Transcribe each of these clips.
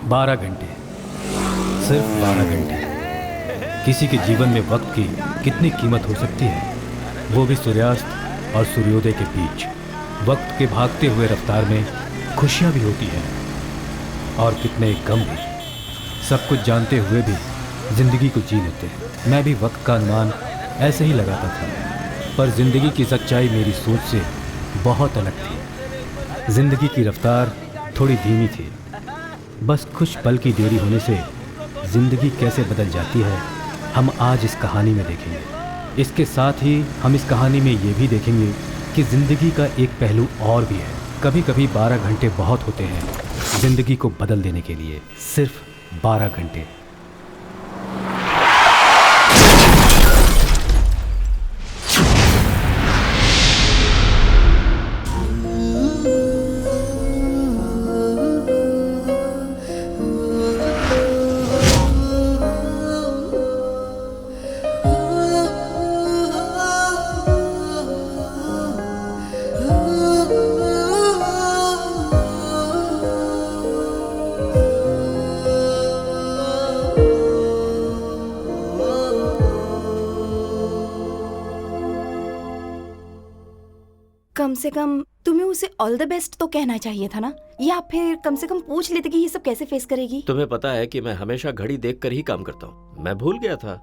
बारह घंटे, सिर्फ 12 घंटे। किसी के जीवन में वक्त की कितनी कीमत हो सकती है, वो भी सूर्यास्त और सूर्योदय के बीच। वक्त के भागते हुए रफ्तार में खुशियाँ भी होती हैं और कितने गम भी। सब कुछ जानते हुए भी जिंदगी को जी लेते हैं। मैं भी वक्त का अनुमान ऐसे ही लगाता था, पर जिंदगी की सच्चाई मेरी सोच से बहुत अलग थी। जिंदगी की रफ्तार थोड़ी धीमी थी। बस कुछ पल की देरी होने से जिंदगी कैसे बदल जाती है, हम आज इस कहानी में देखेंगे। इसके साथ ही हम इस कहानी में ये भी देखेंगे कि जिंदगी का एक पहलू और भी है। कभी कभी 12 घंटे बहुत होते हैं जिंदगी को बदल देने के लिए, सिर्फ 12 घंटे। कम से कम तुम्हें उसे ऑल द बेस्ट तो कहना चाहिए था ना, या फिर कम से कम पूछ लेते कि ये सब कैसे फेस करेगी। तुम्हें पता है कि मैं हमेशा घड़ी देखकर ही काम करता हूँ। मैं भूल गया था।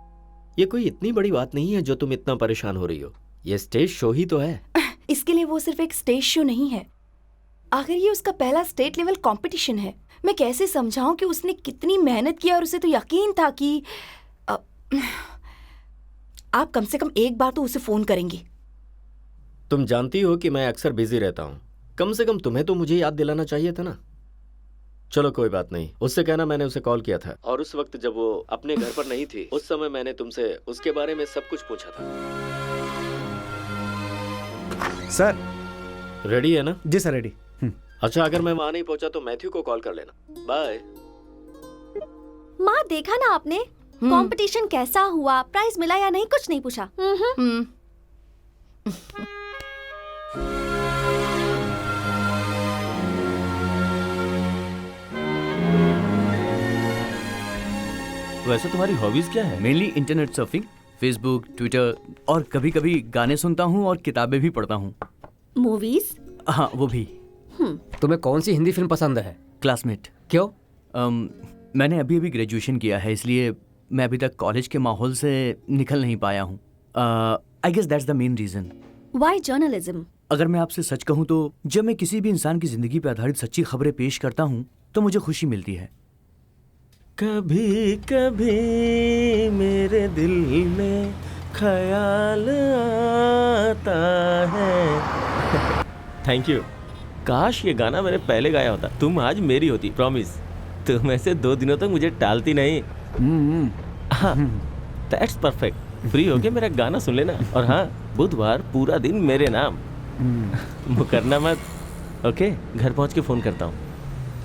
ये कोई इतनी बड़ी बात नहीं है जो तुम इतना परेशान हो रही हो। ये स्टेज शो ही तो है। इसके लिए वो सिर्फ एक स्टेज शो नहीं है, आखिर ये उसका पहला स्टेट लेवल कंपटीशन है। मैं कैसे समझाऊं कि उसने कितनी मेहनत की और उसे तो यकीन था कि आप कम से कम एक बार तो उसे फोन करेंगी। तुम जानती हो कि मैं अक्सर बिजी रहता हूँ। कम से कम तुम्हें तो मुझे याद दिलाना चाहिए था ना। चलो कोई बात नहीं, उससे कहना मैंने उसे कॉल किया था और उस वक्त जब वो अपने घर पर नहीं थी, उस समय मैंने तुमसे उसके बारे में सब कुछ पूछा था। सर रेडी है ना? जी सर रेडी। अच्छा, अगर मैं वहां नहीं पहुंचा तो मैथ्यू को कॉल कर लेना। बाय। माँ देखा ना आपने कंपटीशन कैसा हुआ, प्राइज मिला या नहीं, कुछ नहीं पूछा। वैसे तुम्हारी हॉबीज क्या है? Mainly internet surfing, Facebook, Twitter और कभी कभी गाने सुनता हूँ और किताबें भी पढ़ता हूँ। मूवीज? हाँ वो भी। तुम्हें कौन सी हिंदी फिल्म पसंद है? क्लासमेट। क्यों? मैंने अभी अभी ग्रेजुएशन किया है, इसलिए मैं अभी तक कॉलेज के माहौल से निकल नहीं पाया हूँ। I guess that's the main reason. Why journalism? अगर मैं आपसे सच कहूँ तो जब मैं किसी भी इंसान की जिंदगी पर आधारित सच्ची खबरें पेश करता हूँ तो मुझे खुशी मिलती है। कभी कभी मेरे दिल में ख्याल आता है। Thank you. काश ये गाना मैंने पहले गाया होता, तुम आज मेरी होती, प्रॉमिस। तुम ऐसे 2 दिनों तक मुझे टालती नहीं। हाँ, दैट्स परफेक्ट। फ्री होके मेरा गाना सुन लेना। और हाँ, बुधवार पूरा दिन मेरे नाम। मुकरना मत। ओके, घर पहुंच के फोन करता हूँ।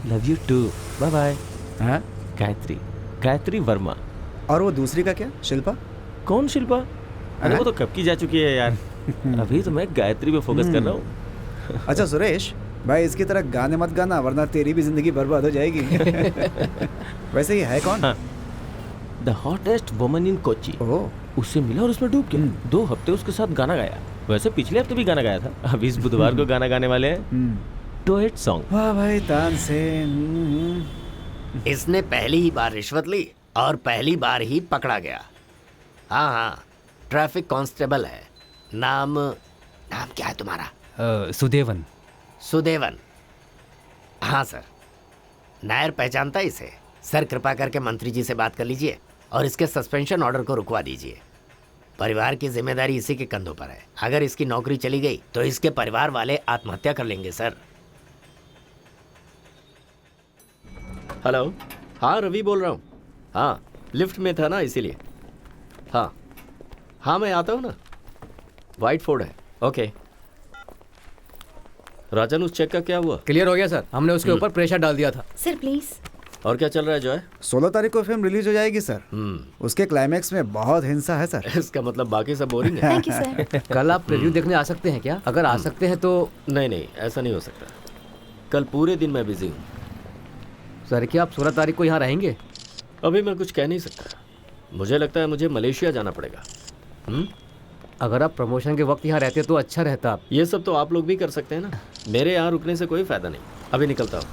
Love you too. Bye bye. हाँ? गायत्री वर्मा। और वो दूसरी का क्या, शिल्पा? कौन शिल्पा? अरे वो तो कब की जा चुकी है यार। अभी तो मैं गायत्री पे फोकस कर रहा हूँ। अच्छा सुरेश भाई, इसकी तरह गाने मत गाना वरना तेरी भी जिंदगी बर्बाद हो जाएगी। वैसे ये है कौन? The hottest woman in Kochi. उससे मिला और उसमें डूब गया। 2 हफ्ते उसके साथ गाना गाया। वैसे पिछले हफ्ते भी गाना गाया था। अब इस बुधवार को गाना गाने वाले हैं। Duet song. वाह भाई, तानसेन। इसने पहली ही बार रिश्वत ली और पहली बार ही पकड़ा गया। हाँ हाँ, ट्रैफिक कांस्टेबल है। नाम क्या है तुम्हारा? सुदेवन। सुदेवन? हाँ सर। नायर पहचानता इसे। सर कृपा करके मंत्री जी से बात कर लीजिए। और इसके सस्पेंशन ऑर्डर को रुकवा दीजिए। परिवार की जिम्मेदारी इसी के कंधों पर है। अगर इसकी नौकरी चली गई तो इसके परिवार वाले आत्महत्या कर लेंगे सर। हेलो, हाँ रवि बोल रहा हूँ। हाँ, लिफ्ट में था ना इसीलिए। हाँ मैं आता हूँ ना। वाइट फोर्ड है। ओके राजन, उस चेक का क्या हुआ? क्लियर हो गया सर, हमने उसके ऊपर प्रेशर डाल दिया था। Sir please. और क्या चल रहा है जॉय? 16 तारीख को फिल्म रिलीज हो जाएगी सर। उसके क्लाइमैक्स में बहुत हिंसा है सर। इसका मतलब बाकी सब बोरिंग है। Thank you sir. कल आप प्रीव्यू देखने आ सकते हैं क्या? अगर आ सकते हैं तो। नहीं, ऐसा नहीं हो सकता। कल पूरे दिन मैं बिजी हूँ। सर क्या आप 16 तारीख को यहाँ रहेंगे? अभी मैं कुछ कह नहीं सकता। मुझे लगता है मुझे मलेशिया जाना पड़ेगा। अगर आप प्रमोशन के वक्त यहाँ रहते तो अच्छा रहता। ये सब तो आप लोग भी कर सकते हैं ना। मेरे यहाँ रुकने से कोई फायदा नहीं। अभी निकलता हूँ।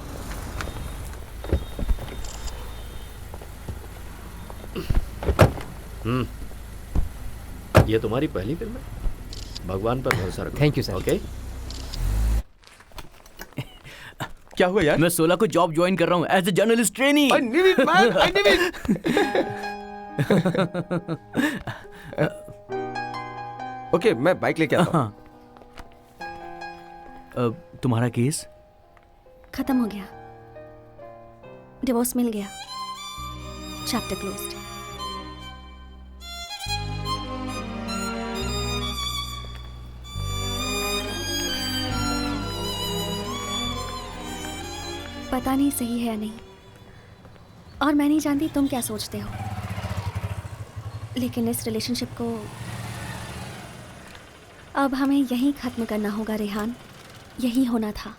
ये तुम्हारी पहली फिल्म है? भगवान पर भरोसा रखो। Thank you sir. ओके। क्या हुआ यार? मैं 16 को जॉब ज्वाइन कर रहा हूँ as a journalist trainee. I knew it, man. I knew it. Okay, मैं बाइक लेके आता हूँ। तुम्हारा केस? खत्म हो गया, डिवोर्स मिल गया, चैप्टर क्लोज्ड। पता नहीं सही है या नहीं, और मैं नहीं जानती तुम क्या सोचते हो, लेकिन इस रिलेशनशिप को अब हमें यहीं खत्म करना होगा रेहान। यही होना था।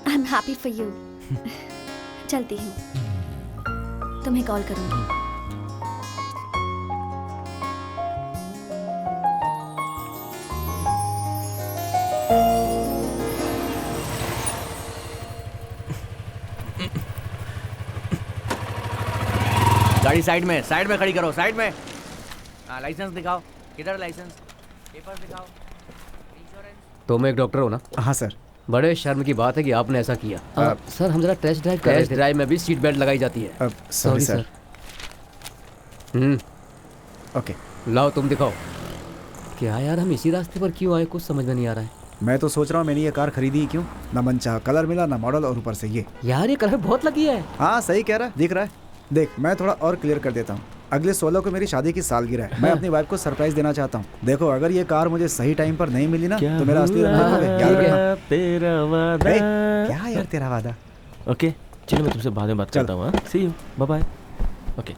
I am happy for you. चलती हूँ, तुम्हें कॉल करूँगी। गाड़ी साइड में खड़ी करो, साइड में। हाँ, लाइसेंस दिखाओ। किधर लाइसेंस? पेपर दिखाओ। इंश्योरेंस। तुम एक डॉक्टर हो ना? हाँ सर। बड़े शर्म की बात है कि आपने ऐसा किया। सर हम जरा टेस्ट ड्राइव कर रहे थे। टेस्ट ड्राइव में भी सीट बेल्ट लगाई जाती है। Sorry sir. ओके लाओ तुम दिखाओ। क्या यार, हम इसी रास्ते पर क्यों आए, कुछ समझ में नहीं आ रहा है। मैं तो सोच रहा हूँ मैंने ये कार खरीदी ही क्यों। ना मनचाहा कलर मिला, ना मॉडल, और ऊपर से ये। यार ये कलर बहुत लगी है। हाँ सही कह रहा है, दिख रहा है। देख मैं थोड़ा और क्लियर कर देता हूँ। अगले 16 को मेरी शादी की सालगिरह है। मैं अपनी वाइफ को सरप्राइज देना चाहता हूँ। देखो अगर ये कार मुझे सही टाइम पर नहीं मिली ना तो मेरा असली रंग देखोगे। याद रखना। तेरा वादा। क्या यार तेरा वादा? ओके चलो, मैं तुमसे बाद में बात करता हूँ। सी यू, बाय बाय। ओके।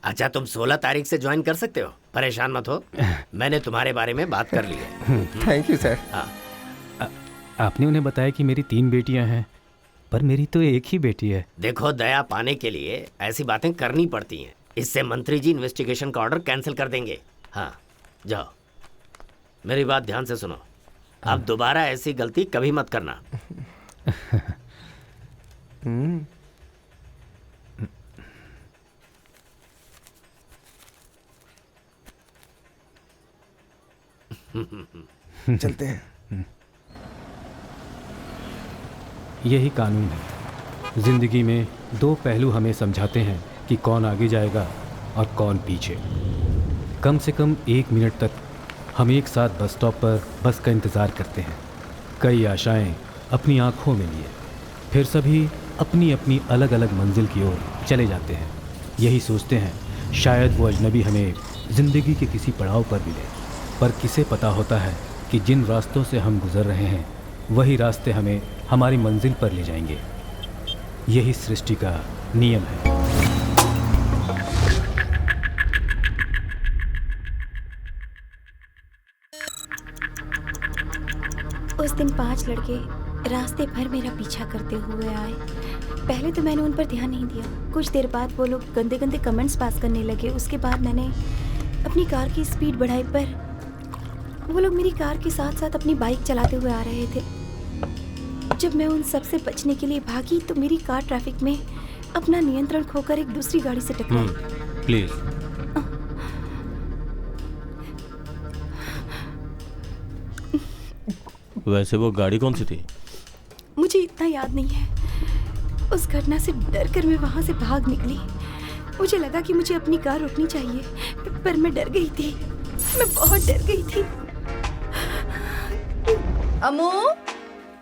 अच्छा तुम 16 तारीख से ज्वाइन कर सकते हो, परेशान मत हो। मैंने तुम्हारे बारे में बात कर ली है। Thank you sir. हाँ आपने उन्हें बताया कि मेरी 3 बेटियां हैं, पर मेरी तो एक ही बेटी है। देखो, दया पाने के लिए ऐसी बातें करनी पड़ती हैं। इससे मंत्री जी इन्वेस्टिगेशन का ऑर्डर कैंसिल कर देंगे। हाँ जाओ, मेरी बात ध्यान से सुनो। अब दोबारा ऐसी गलती कभी मत करना। चलते हैं। यही कानून है। जिंदगी में 2 पहलू हमें समझाते हैं कि कौन आगे जाएगा और कौन पीछे। कम से कम 1 मिनट तक हम एक साथ बस स्टॉप पर बस का इंतज़ार करते हैं, कई आशाएं अपनी आंखों में लिए, फिर सभी अपनी अपनी अलग अलग मंजिल की ओर चले जाते हैं। यही सोचते हैं शायद वो अजनबी हमें ज़िंदगी के किसी पड़ाव पर मिले, पर किसे पता होता है कि जिन रास्तों से हम गुजर रहे हैं वही रास्ते हमें हमारी मंजिल पर ले जाएंगे। यही सृष्टि का नियम है। उस दिन 5 लड़के रास्ते भर मेरा पीछा करते हुए आए। पहले तो मैंने उन पर ध्यान नहीं दिया। कुछ देर बाद वो लोग गंदे गंदे कमेंट्स पास करने लगे। उसके बाद मैंने अपनी कार की स्पीड बढ़ाई, पर वो लोग मेरी कार के साथ साथ अपनी बाइक चलाते हुए आ रहे थे। जब मैं उन सब से बचने के लिए भागी तो मेरी कार ट्रैफिक में अपना नियंत्रण खोकर एक दूसरी गाड़ी से टकराई। प्लीज। वैसे वो गाड़ी कौन सी थी? मुझे इतना याद नहीं है। उस घटना से डर कर मैं वहाँ से भाग निकली। मुझे लगा कि मुझे अपनी कार रोकनी चाहिए, पर मैं डर गई थी। मैं बहुत डर गई थी। अम्मू,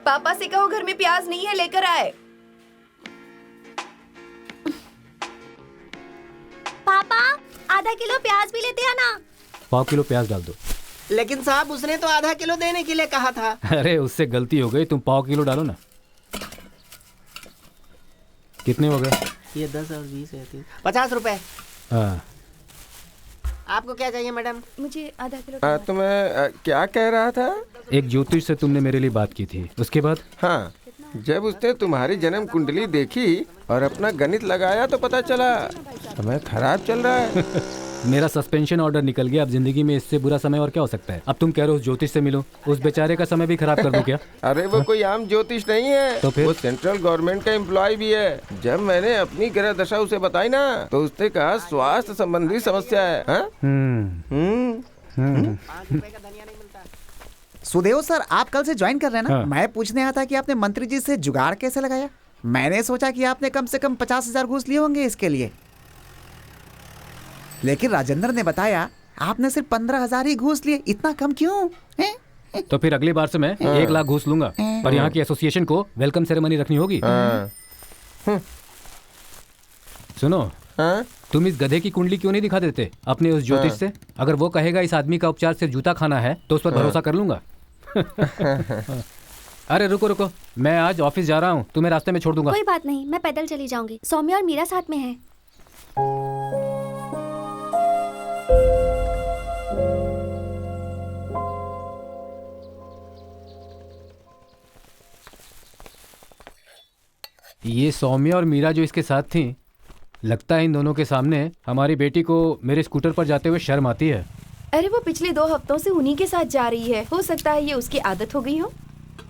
पापा से कहो घर में प्याज नहीं है, लेकर आए। पापा आधा किलो प्याज भी लेते हैं ना। 1/4 किलो प्याज डाल दो। लेकिन साहब उसने तो आधा किलो देने के लिए कहा था। अरे उससे गलती हो गई, तुम 1/4 किलो डालो ना। कितने हो गए? ये 10 और 20 है, 50 रुपए। हाँ, आपको क्या चाहिए मैडम? मुझे आधा किलो। तो मैं क्या कह रहा था? एक ज्योतिष से तुमने मेरे लिए बात की थी, उसके बाद? हाँ, जब उसने तुम्हारी जन्म कुंडली देखी और अपना गणित लगाया तो पता चला समय खराब चल रहा है। मेरा सस्पेंशन ऑर्डर निकल गया। अब जिंदगी में इससे बुरा समय और क्या हो सकता है? अब तुम कह रहे हो उस ज्योतिष से मिलो, उस बेचारे का समय भी खराब कर दूं क्या? अरे वो कोई आम ज्योतिष नहीं है, तो फिर? वो सेंट्रल गवर्नमेंट का एम्प्लॉय भी है। जब मैंने अपनी ग्रह दशा उसे बताई ना, तो उसने कहा स्वास्थ्य संबंधी समस्या है। हाँ? सुदेव सर, आप कल से ज्वाइन कर रहे हैं ना? हाँ। मैं पूछने आया था कि आपने मंत्री जी से जुगाड़ कैसे लगाया। मैंने सोचा कि आपने कम से कम 50,000 घूस लिए होंगे इसके लिए, लेकिन राजेंद्र ने बताया आपने सिर्फ 15,000 ही घूस लिए। इतना कम क्यों? तो फिर अगली बार से मैं 1 लाख घूस लूंगा, पर यहाँ की एसोसिएशन को वेलकम सेरेमनी रखनी होगी। सुनो, तुम इस गधे की कुंडली क्यों नहीं दिखा देते अपने उस ज्योतिष से? अगर वो कहेगा इस आदमी का उपचार सिर्फ जूता खाना है तो उस पर भरोसा कर लूंगा। अरे रुको रुको, मैं आज ऑफिस जा रहा हूँ, तुम्हें रास्ते में छोड़ दूंगा। कोई बात नहीं, मैं पैदल चली जाऊंगी। सौम्या और मीरा साथ में है। ये सौम्या और मीरा जो इसके साथ थी, लगता है इन दोनों के सामने हमारी बेटी को मेरे स्कूटर पर जाते हुए शर्म आती है। अरे वो पिछले 2 हफ्तों से उन्हीं के साथ जा रही है, हो सकता है ये उसकी आदत हो गई हो।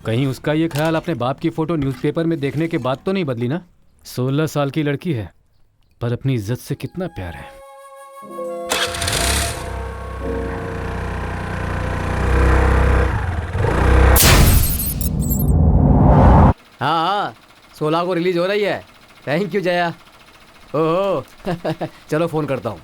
कहीं उसका ये ख्याल अपने बाप की फोटो न्यूज़पेपर में देखने के बाद तो नहीं बदली ना? 16 साल की लड़की है, पर अपनी इज्जत से कितना प्यार है। हाँ, 16 को रिलीज हो रही है। Thank you Jaya. ओहो चलो फोन करता हूँ।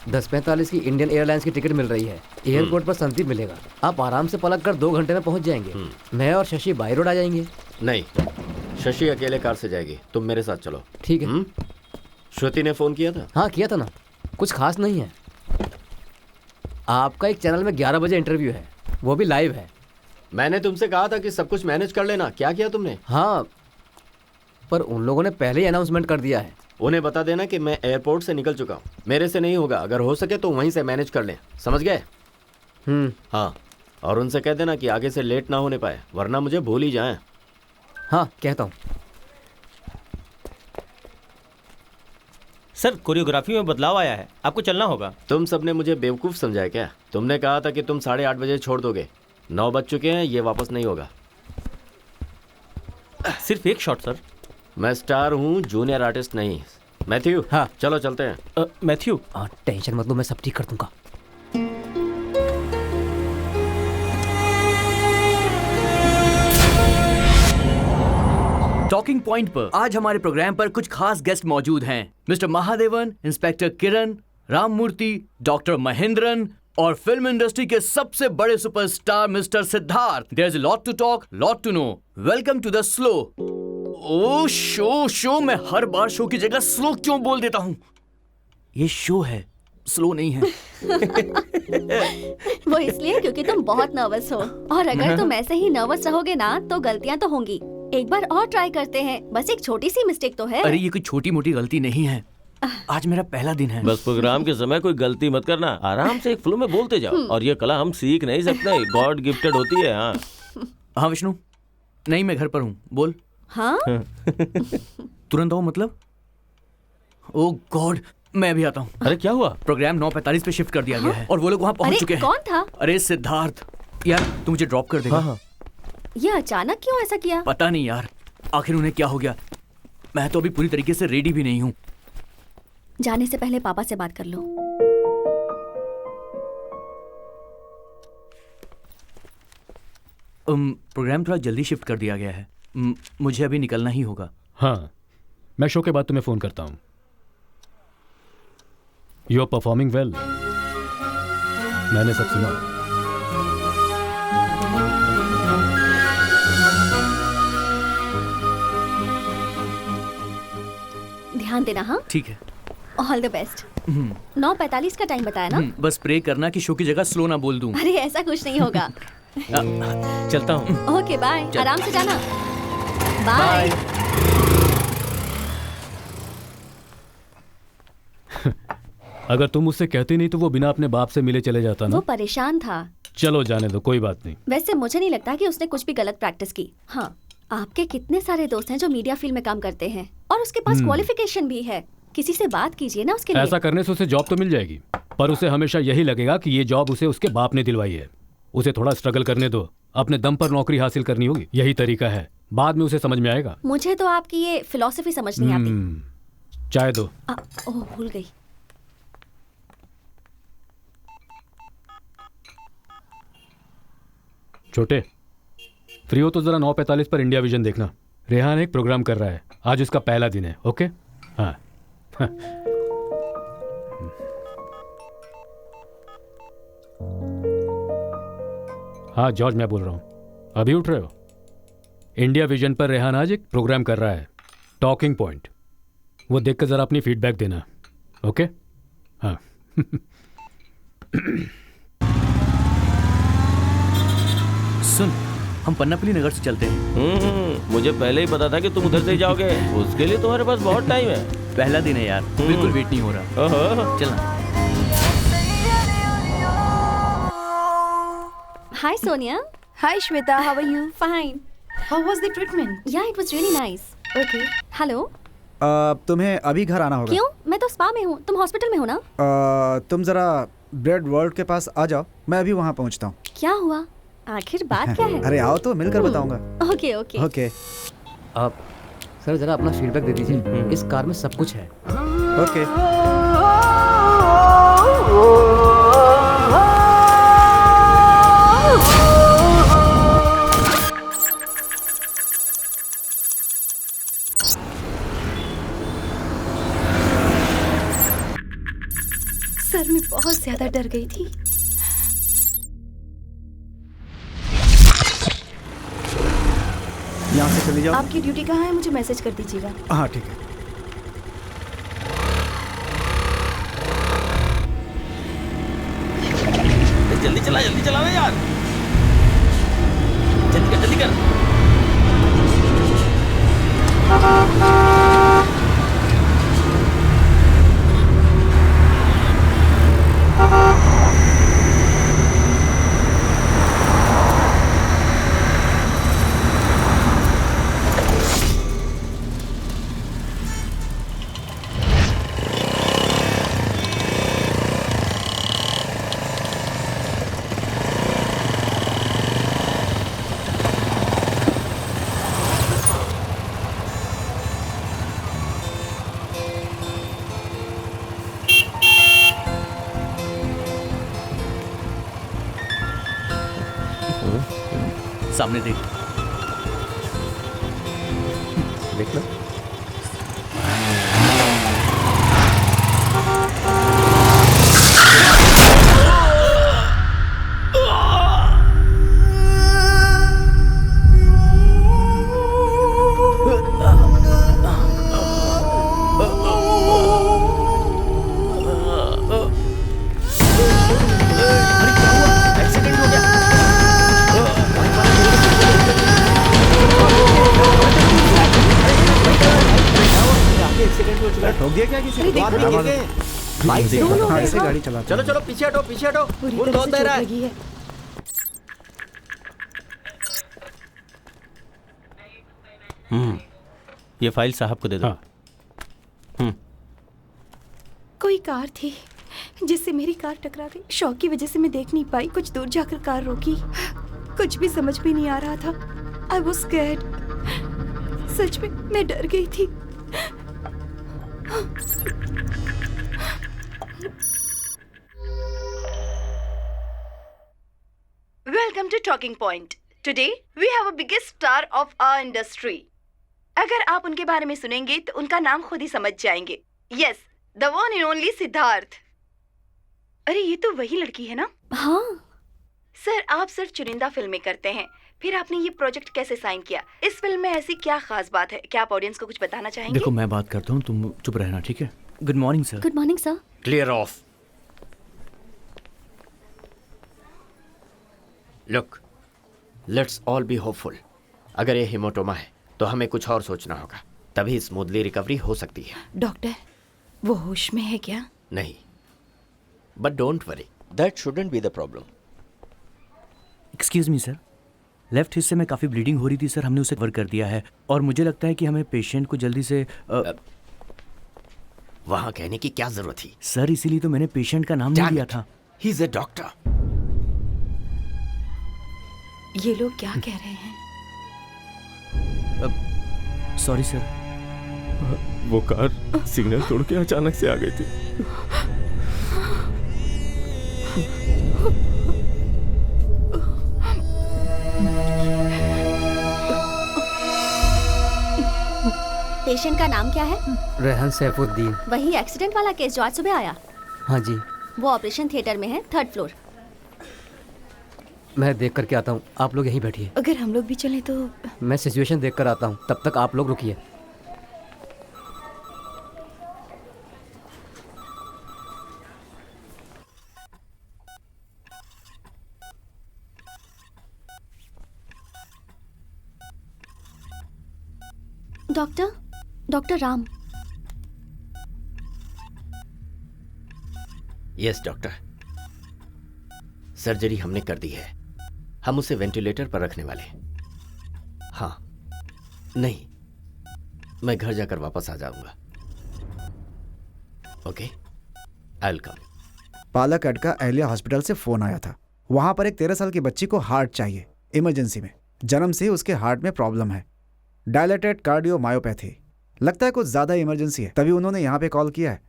10:45 की इंडियन एयरलाइंस की टिकट मिल रही है। एयरपोर्ट पर संदीप मिलेगा। आप आराम से पलट कर 2 घंटे में पहुंच जाएंगे। मैं और शशि बाई रोड आ जाएंगे। नहीं, शशि अकेले कार से जाएगी, तुम मेरे साथ चलो। ठीक है। श्रुति ने फोन किया था? हाँ किया था ना, कुछ खास नहीं है। आपका एक चैनल में 11 बजे इंटरव्यू है, वो भी लाइव है। मैंने तुमसे कहा था कि सब कुछ मैनेज कर लेना, क्या किया तुमने? हाँ, पर उन लोगों ने पहले ही अनाउंसमेंट कर दिया है। उन्हें बता देना कि मैं एयरपोर्ट से निकल चुका हूँ, मेरे से नहीं होगा। अगर हो सके तो वहीं से मैनेज कर लें, समझ गए? हाँ, और उनसे कह देना कि आगे से लेट ना होने पाए, वरना मुझे भूल ही जाएं। हाँ कहता हूँ। सर, कोरियोग्राफी में बदलाव आया है, आपको चलना होगा। तुम सबने मुझे बेवकूफ़ समझाया क्या? तुमने कहा था कि तुम 8:30 बजे छोड़ दोगे। 9 बज चुके हैं, ये वापस नहीं होगा। सिर्फ एक शॉट सर। मैं स्टार हूँ, जूनियर आर्टिस्ट नहीं। मैथ्यू, हाँ चलो चलते हैं। मैथ्यू, टेंशन मत लो, मैं सब ठीक कर दूंगा। टॉकिंग पॉइंट पर आज हमारे प्रोग्राम पर कुछ खास गेस्ट मौजूद हैं। Mister Mahadevan, inspector Kiran, Ramamurthy, doctor Mahendran और फिल्म इंडस्ट्री के सबसे बड़े superstar mister Siddharth. There is a lot to talk, lot to know. Welcome to the slow. Oh show मैं हर बार शो की जगह स्लो क्यों बोल देता हूँ? ये शो है, स्लो नहीं है। वो इसलिए क्योंकि तुम बहुत नर्वस हो, और अगर तुम ऐसे ही नर्वस रहोगे ना तो गलतियां तो होंगी। एक बार और ट्राई करते हैं, बस एक छोटी सी मिस्टेक तो है। अरे ये कोई छोटी मोटी गलती नहीं है, आज मेरा पहला दिन है। बस प्रोग्राम के समय कोई गलती मत करना, आराम से एक फ्लो में बोलते जाओ। और ये कला हम सीख नहीं सकते, गॉड गिफ्टेड होती है। हाँ विष्णु, नहीं मैं घर पर हूँ, बोल। हाँ तुरंत आओ मतलब? ओ गॉड, मैं भी आता हूँ। अरे क्या हुआ? प्रोग्राम 9:45 पे शिफ्ट कर दिया गया है और वो लोग वहाँ पहुँच चुके हैं। कौन था? अरे सिद्धार्थ। यार तू मुझे ड्रॉप कर देगा? हाँ। ये अचानक क्यों ऐसा किया? पता नहीं यार, आखिर उन्हें क्या हो गया। मैं तो अभी पूरी तरीके से रेडी भी नहीं हूँ। जाने से पहले पापा से बात कर लो। प्रोग्राम थोड़ा जल्दी शिफ्ट कर दिया गया है। मुझे अभी निकलना ही होगा। हाँ, मैं शो के बाद तुम्हें फ़ोन करता हूँ। यू आर परफॉर्मिंग वेल, मैंने सब सुना। ध्यान देना। हाँ ठीक है। All the best. 9:45 का टाइम बताया ना? बस प्रे करना कि शो की जगह स्लो ना बोल दूं। अरे ऐसा कुछ नहीं होगा। चलता हूँ। ओके बाय, आराम से जाना। बाय। अगर तुम मुझसे कहती नहीं तो वो बिना अपने बाप से मिले चले जाता ना। वो परेशान था। चलो जाने दो, कोई बात नहीं। वैसे मुझे नहीं लगता कि उसने कुछ भी गलत प्रैक्टिस की। हाँ, आपके कितने सारे दोस्त हैं जो मीडिया फील्ड में काम करते हैं और उसके पास क्वालिफिकेशन भी है। किसी से बात कीजिए ना उसके लिए। ऐसा करने से उसे जॉब तो मिल जाएगी, पर उसे हमेशा यही लगेगा कि ये जॉब उसे उसके बाप ने दिलवाई है। उसे थोड़ा स्ट्रगल करने दो, अपने दम पर नौकरी हासिल करनी होगी। यही तरीका है, बाद में उसे समझ में आएगा। मुझे तो आपकी ये फिलॉसफी समझ नहीं आती। चाय दो। ओह भूल गई। छोटे, फ्री हो तो जरा 9:45 पर इंडिया विजन देखना। रेहान एक प्रोग्राम कर रहा है, आज उसका पहला दिन है। ओके? हाँ। हाँ जॉर्ज, मैं बोल रहा हूँ। अभी उठ रहे हो? इंडिया विजन पर रेहान आज एक प्रोग्राम कर रहा है, टॉकिंग पॉइंट। वो देखकर जरा अपनी फीडबैक देना। ओके? हाँ। सुन, हम पन्नापल्ली नगर से चलते हैं। मुझे पहले ही पता था कि तुम उधर से ही जाओगे। उसके लिए तुम्हारे पास बहुत टाइम है। पहला दिन है यार, बिल्कुल वेट नहीं हो रहा। चलना। Hi Sonia. Hi Shweta, how are you? Fine. How was the treatment? Yeah, it was really nice. Okay. Hello. तुम्हें अभी घर आना होगा। क्यों? मैं तो स्पा में हूँ, तुम हॉस्पिटल में हो ना? तुम जरा ब्रेड वर्ल्ड के पास आ जाओ, मैं अभी वहाँ पहुँचता हूँ। क्या हुआ? आखिर बात क्या है? अरे आओ तो मिलकर बताऊंगा। Okay okay okay. आप सर जरा अपना फीडबैक दे दीजिए। इस कार में सब कुछ है। ओके। सर मैं बहुत ज्यादा डर गई थी। यहाँ से चली जाओ। आपकी ड्यूटी कहाँ है, मुझे मैसेज कर दीजिएगा। हाँ ठीक है। जल्दी चला यार। जल्दी कर। सामने देख। देख लो। ठोक दिया क्या किसी को? बाइक से हाँ, ऐसे गाड़ी चला। चलो पीछे हटो पूरी कौन तरह से दे रहा चोट है? लगी है। ये फाइल साहब को दे दो। हाँ। कोई कार थी जिससे मेरी कार टकरा गई। शॉक की वजह से मैं देख नहीं पाई, कुछ दूर जाकर कार रोकी। कुछ भी समझ में नहीं आ रहा था। I was scared. सच में मैं डर गई थी। Welcome to Talking Point. Today we have a biggest star of our industry. अगर आप उनके बारे में सुनेंगे तो उनका नाम खुद ही समझ जाएंगे. Yes, the one and only Siddharth. अरे ये तो वही लड़की है ना? हाँ. सर, आप सिर्फ चुनिंदा फिल्में करते हैं. फिर आपने ये प्रोजेक्ट कैसे साइन किया? इस फिल्म में ऐसी क्या खास बात है? क्या आप ऑडियंस को कुछ बताना चाहेंगे? देखो मैं बात करता हूँ, तुम चुप रहना, ठीक है? Good morning sir. Good morning sir. Clear of. Look, let's all be hopeful. अगर ये हिमोटोमा है तो हमें कुछ और सोचना होगा, तभी स्मूथली रिकवरी हो सकती है. डॉक्टर, वो होश में है क्या? नहीं, but don't worry, that shouldn't be the problem. Excuse me sir, left हिस्से में काफ़ी ब्लीडिंग हो रही थी सर, हमने उसे कवर कर दिया है और मुझे लगता है कि हमें पेशेंट को जल्दी से वहाँ कहने की क्या जरूरत थी? सर इसीलिए तो मैंने पेशेंट का नाम नहीं लिया था. ही इज अ डॉक्टर. ये लोग क्या कह रहे हैं? Sorry sir. वो कार सिग्नल तोड़ के अचानक से आ गई थी. पेशेंट का नाम क्या है? रेहान सैफुद्दीन. वही एक्सीडेंट वाला केस जो आज सुबह आया? हाँ जी. वो ऑपरेशन थिएटर में है, 3rd फ्लोर. मैं देख करके आता हूँ, आप लोग यहीं बैठिए. अगर हम लोग भी चलें तो? मैं सिचुएशन देख कर आता हूँ, तब तक आप लोग रुकिए. Doctor Ram. Yes doctor, surgery हमने कर दी है. हम उसे वेंटिलेटर पर रखने वाले हैं. हाँ, नहीं, मैं घर जाकर वापस आ जाऊंगा. Okay, I will come. Palakkad का अहल्या हॉस्पिटल से फोन आया था. वहां पर एक 13 साल की बच्ची को हार्ट चाहिए इमरजेंसी में. जन्म से ही उसके हार्ट में प्रॉब्लम है, डायलेटेड कार्डियोमायोपैथी. लगता है कुछ ज्यादा इमरजेंसी है, तभी उन्होंने यहाँ पे कॉल किया है.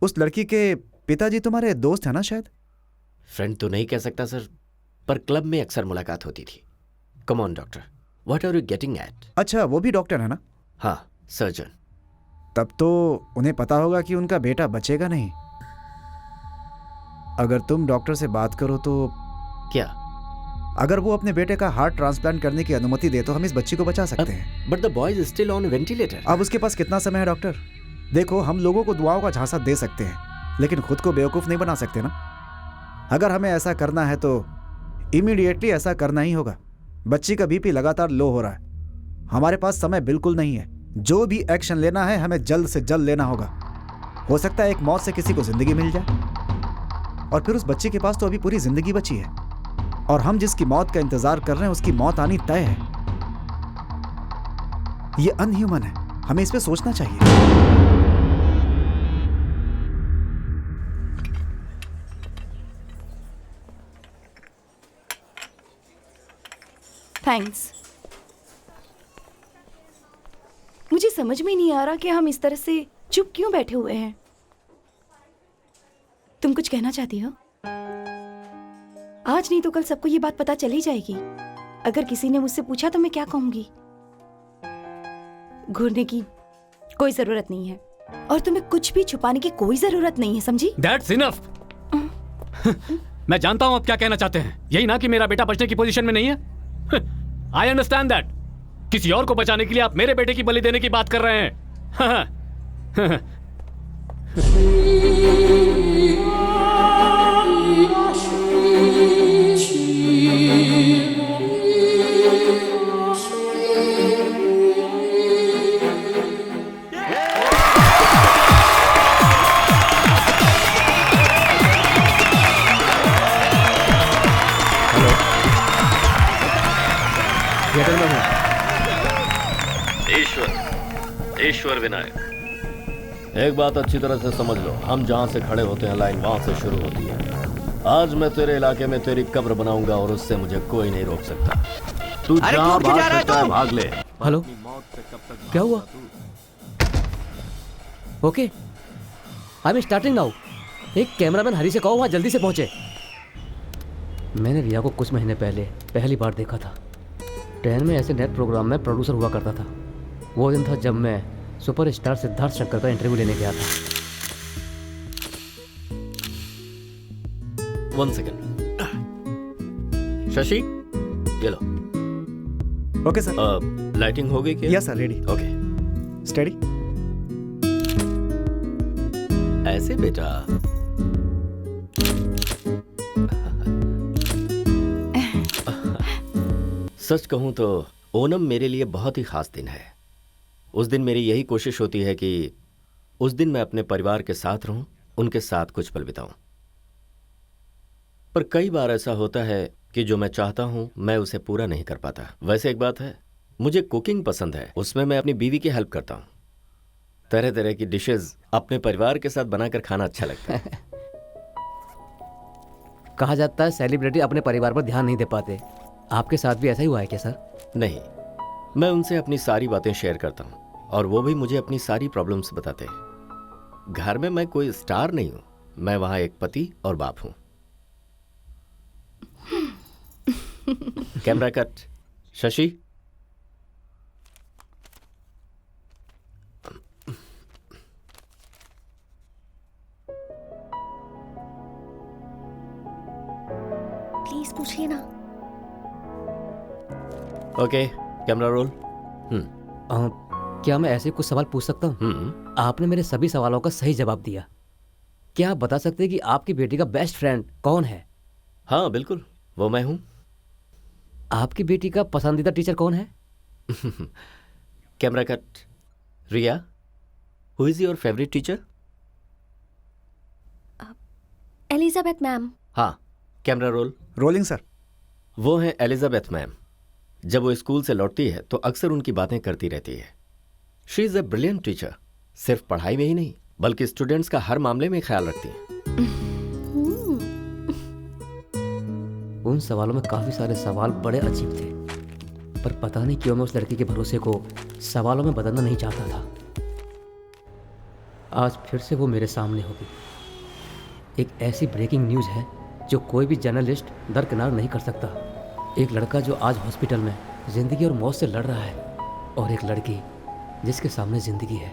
उस लड़की के पिताजी तुम्हारे दोस्त है ना? शायद फ्रेंड तो नहीं कह सकता सर, पर क्लब में अक्सर मुलाकात होती थी. Come on doctor, what are you getting at? अच्छा, वो भी डॉक्टर है ना? हाँ, सर्जन. तब तो उन्हें पता होगा कि उनका बेटा बचेगा नहीं. अगर तुम डॉक्टर से बात करो तो. क्या? अगर वो अपने बेटे का हार्ट ट्रांसप्लांट करने की अनुमति दे तो हम इस बच्ची को बचा सकते हैं. But the boy is still on ventilator. अब उसके पास कितना समय है डॉक्टर? देखो, हम लोगों को दुआओं का झांसा दे सकते हैं, लेकिन खुद को बेवकूफ नहीं बना सकते ना. अगर हमें ऐसा करना है तो इमीडिएटली ऐसा करना ही होगा. बच्ची का बीपी लगातार लो हो रहा है. हमारे पास समय बिल्कुल नहीं है. जो भी एक्शन लेना है हमें जल्द से जल्द लेना होगा. हो सकता है एक मौत से किसी को जिंदगी मिल जाए, और फिर उस बच्ची के पास तो अभी पूरी जिंदगी बची है, और हम जिसकी मौत का इंतजार कर रहे हैं उसकी मौत आनी तय है. ये अनह्यूमन है. हमें इस पे सोचना चाहिए. थैंक्स. मुझे समझ में नहीं आ रहा कि हम इस तरह से चुप क्यों बैठे हुए हैं. तुम कुछ कहना चाहती हो? आज नहीं तो कल सबको ये बात पता चली जाएगी. अगर किसी ने मुझसे पूछा तो मैं क्या कहूंगी? घूरने की कोई जरूरत नहीं है, और तुम्हें कुछ भी छुपाने की कोई जरूरत नहीं है, समझी? That's enough. मैं जानता हूं आप क्या कहना चाहते हैं. यही ना कि मेरा बेटा बचने की पोजीशन में नहीं है. I understand that. किसी और को बचाने के लिए आप मेरे बेटे की बलि देने की बात कर रहे हैं. ईश्वर विनायक, एक बात अच्छी तरह से समझ लो. हम जहां से खड़े होते हैं लाइन वहां से शुरू होती है. आज मैं तेरे इलाके में तेरी कब्र बनाऊंगा और उससे मुझे कोई नहीं रोक सकता. तू जहां भाग सकता है भाग ले. हेलो, क्या हुआ? Okay, I am starting now. एक कैमरामैन हरी से कहो वहां जल्दी से पहुंचे. मैंने रिया को कुछ महीने पहले पहली बार देखा था. 10 में ऐसे नेट प्रोग्राम में प्रोड्यूसर हुआ करता था। वो दिन था जब मैं सुपरस्टार सिद्धार्थ शंकर का इंटरव्यू लेने गया था। 1 सेकंड। शशि, ये लो। Okay sir. लाइटिंग हो गई क्या? Yes sir, ready. Okay, study. ऐसे बेटा। सच कहूं तो ओणम मेरे लिए बहुत ही खास दिन है। उस दिन मेरी यही कोशिश होती है कि उस दिन मैं अपने परिवार के साथ रहूं, उनके साथ कुछ पल बिताऊं। पर कई बार ऐसा होता है कि जो मैं चाहता हूं मैं उसे पूरा नहीं कर पाता। वैसे एक बात है, मुझे कुकिंग पसंद है, उसमें मैं अपनी बीवी की हेल्प करता हूं। तरह तरह की डिशेस अपने परिवार के साथ बनाकर खाना अच्छा लगता है। कहा जाता है सेलिब्रिटी अपने परिवार पर ध्यान नहीं दे पाते। आपके साथ भी ऐसा ही हुआ है क्या सर? नहीं, मैं उनसे अपनी सारी बातें शेयर करता हूं और वो भी मुझे अपनी सारी प्रॉब्लम्स बताते हैं। घर में मैं कोई स्टार नहीं हूं, मैं वहां एक पति और बाप हूं। Camera cut. शशि, प्लीज पूछिए ना। Okay, camera roll. क्या मैं ऐसे कुछ सवाल पूछ सकता हूँ? आपने मेरे सभी सवालों का सही जवाब दिया। क्या आप बता सकते हैं कि आपकी बेटी का बेस्ट फ्रेंड कौन है? हाँ बिल्कुल, वो मैं हूं। आपकी बेटी का पसंदीदा टीचर कौन है? Camera cut. Riya, who is your favourite teacher? Elizabeth ma'am. हाँ, कैमरा रोल। Rolling sir. वो हैं एलिजाबेथ मैम। जब वो स्कूल से लौटती है तो अक्सर उनकी बातें करती रहती है। She is a brilliant teacher. सिर्फ पढ़ाई में ही नहीं बल्कि स्टूडेंट्स का हर मामले में ख्याल रखती हैं। उन सवालों में काफी सारे सवाल बड़े अजीब थे, पर पता नहीं क्यों मैं उस लड़की के भरोसे को सवालों में बदलना नहीं चाहता था। आज फिर से वो मेरे सामने होगी। एक ऐसी ब्रेकिंग न्यूज़ है जो कोई भी जर्नलिस्ट दरकिनार नहीं कर सकता। एक लड़का जो आज हॉस्पिटल में जिंदगी और मौत से लड़ रहा है, और एक लड़की जिसके सामने जिंदगी है।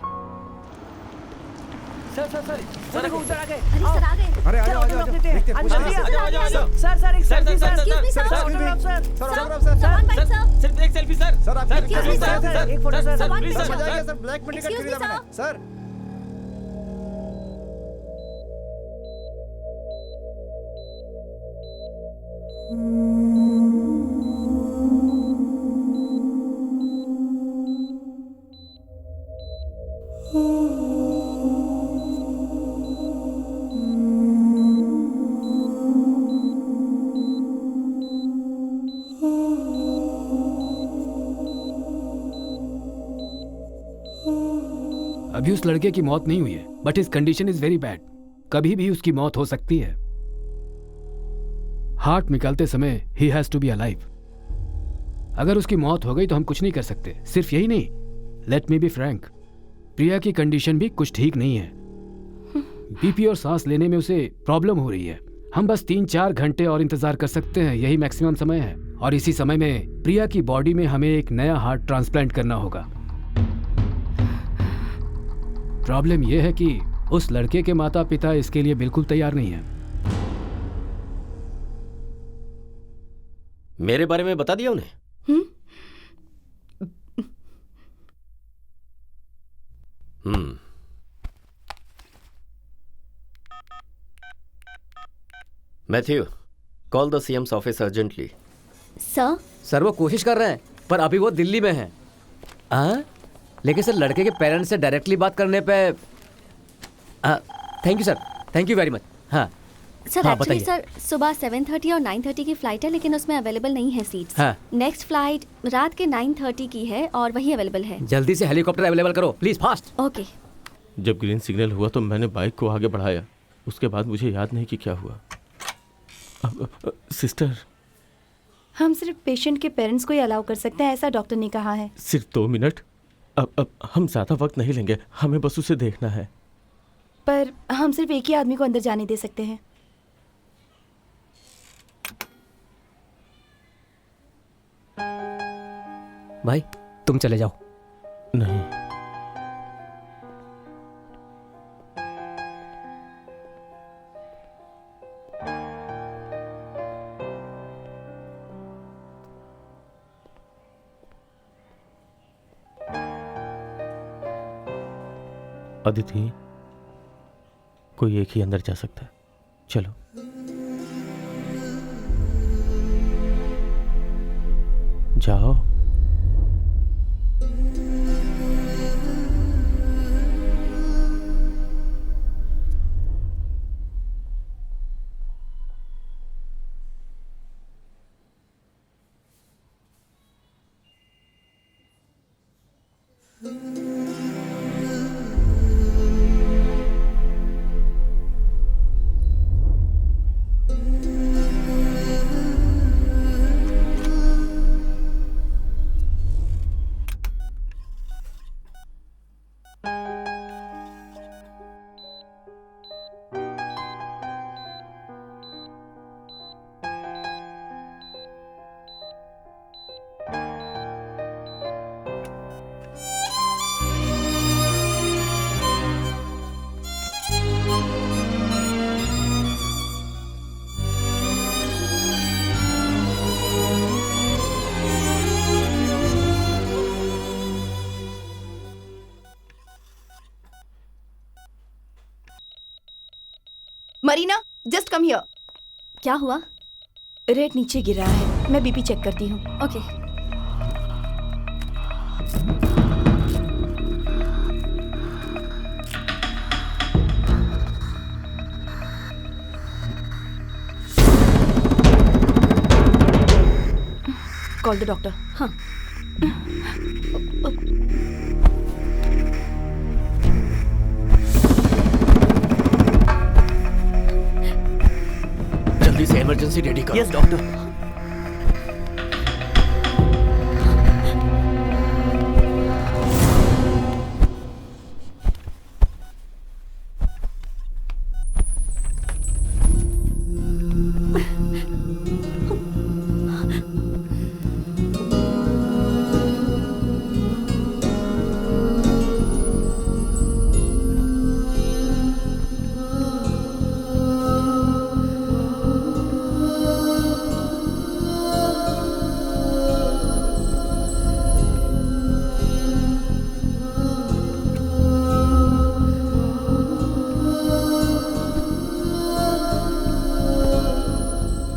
सर सर सर सर उधर आ गए। अरे सर आ गए। अरे आ जाओ, आ जाओ, सर सर एक सेल्फी सर। सिर्फ एक सेल्फी सर। सर आप एक फोटो सर। सर ब्लैक में टिकट खरीदा मैंने सर। अभी उस लड़के की मौत नहीं हुई है, but his condition is very bad. कभी भी उसकी मौत हो सकती है। हार्ट निकालते समय ही हैज टू बी अलाइव। अगर उसकी मौत हो गई तो हम कुछ नहीं कर सकते। सिर्फ यही नहीं, लेट मी बी फ्रैंक, प्रिया की कंडीशन भी कुछ ठीक नहीं है। बीपी और सांस लेने में उसे प्रॉब्लम हो रही है। हम बस 3-4 घंटे और इंतजार कर सकते हैं, यही मैक्सिमम समय है। और इसी समय में प्रिया की बॉडी में हमें एक नया हार्ट ट्रांसप्लांट करना होगा। प्रॉब्लम यह है कि उस लड़के के माता पिता इसके लिए बिल्कुल तैयार नहीं है। मेरे बारे में बता दिया उन्हें? Matthew, call the CM's office urgently. Sir वो कोशिश कर रहे हैं, पर अभी वो दिल्ली में हैं। लेकिन सर लड़के के पेरेंट्स से डायरेक्टली बात करने पे thank you sir, thank you very much. हाँ सर, एक्चुअली सर सुबह 7:30 और 9:30 की फ्लाइट है, लेकिन उसमें अवेलेबल नहीं है सीट्स। हाँ। नेक्स्ट फ्लाइट रात के 9:30 की है और वही अवेलेबल है। जल्दी से हेलीकॉप्टर अवेलेबल करो प्लीज, फास्ट। ओके। जब ग्रीन सिग्नल हुआ तो मैंने बाइक को आगे बढ़ाया। उसके बाद मुझे याद नहीं कि क्या हुआ। सिस्टर, हम सिर्फ पेशेंट के पेरेंट्स को ही अलाउ कर सकते हैं, ऐसा डॉक्टर ने कहा है। सिर्फ 2 मिनट। अब हम ज्यादा वक्त नहीं लेंगे, हमें बस उसे देखना है। पर हम सिर्फ एक ही आदमी को अंदर जाने दे सकते हैं। भाई तुम चले जाओ। नहीं, अदिति, कोई एक ही अंदर जा सकता है। चलो। जाओ। Marina, just come here. क्या हुआ? रेट नीचे गिरा है, मैं बीपी चेक करती हूँ। ओके। Call the doctor. हाँ। जल्दी से इमरजेंसी रेडी करो। Yes doctor.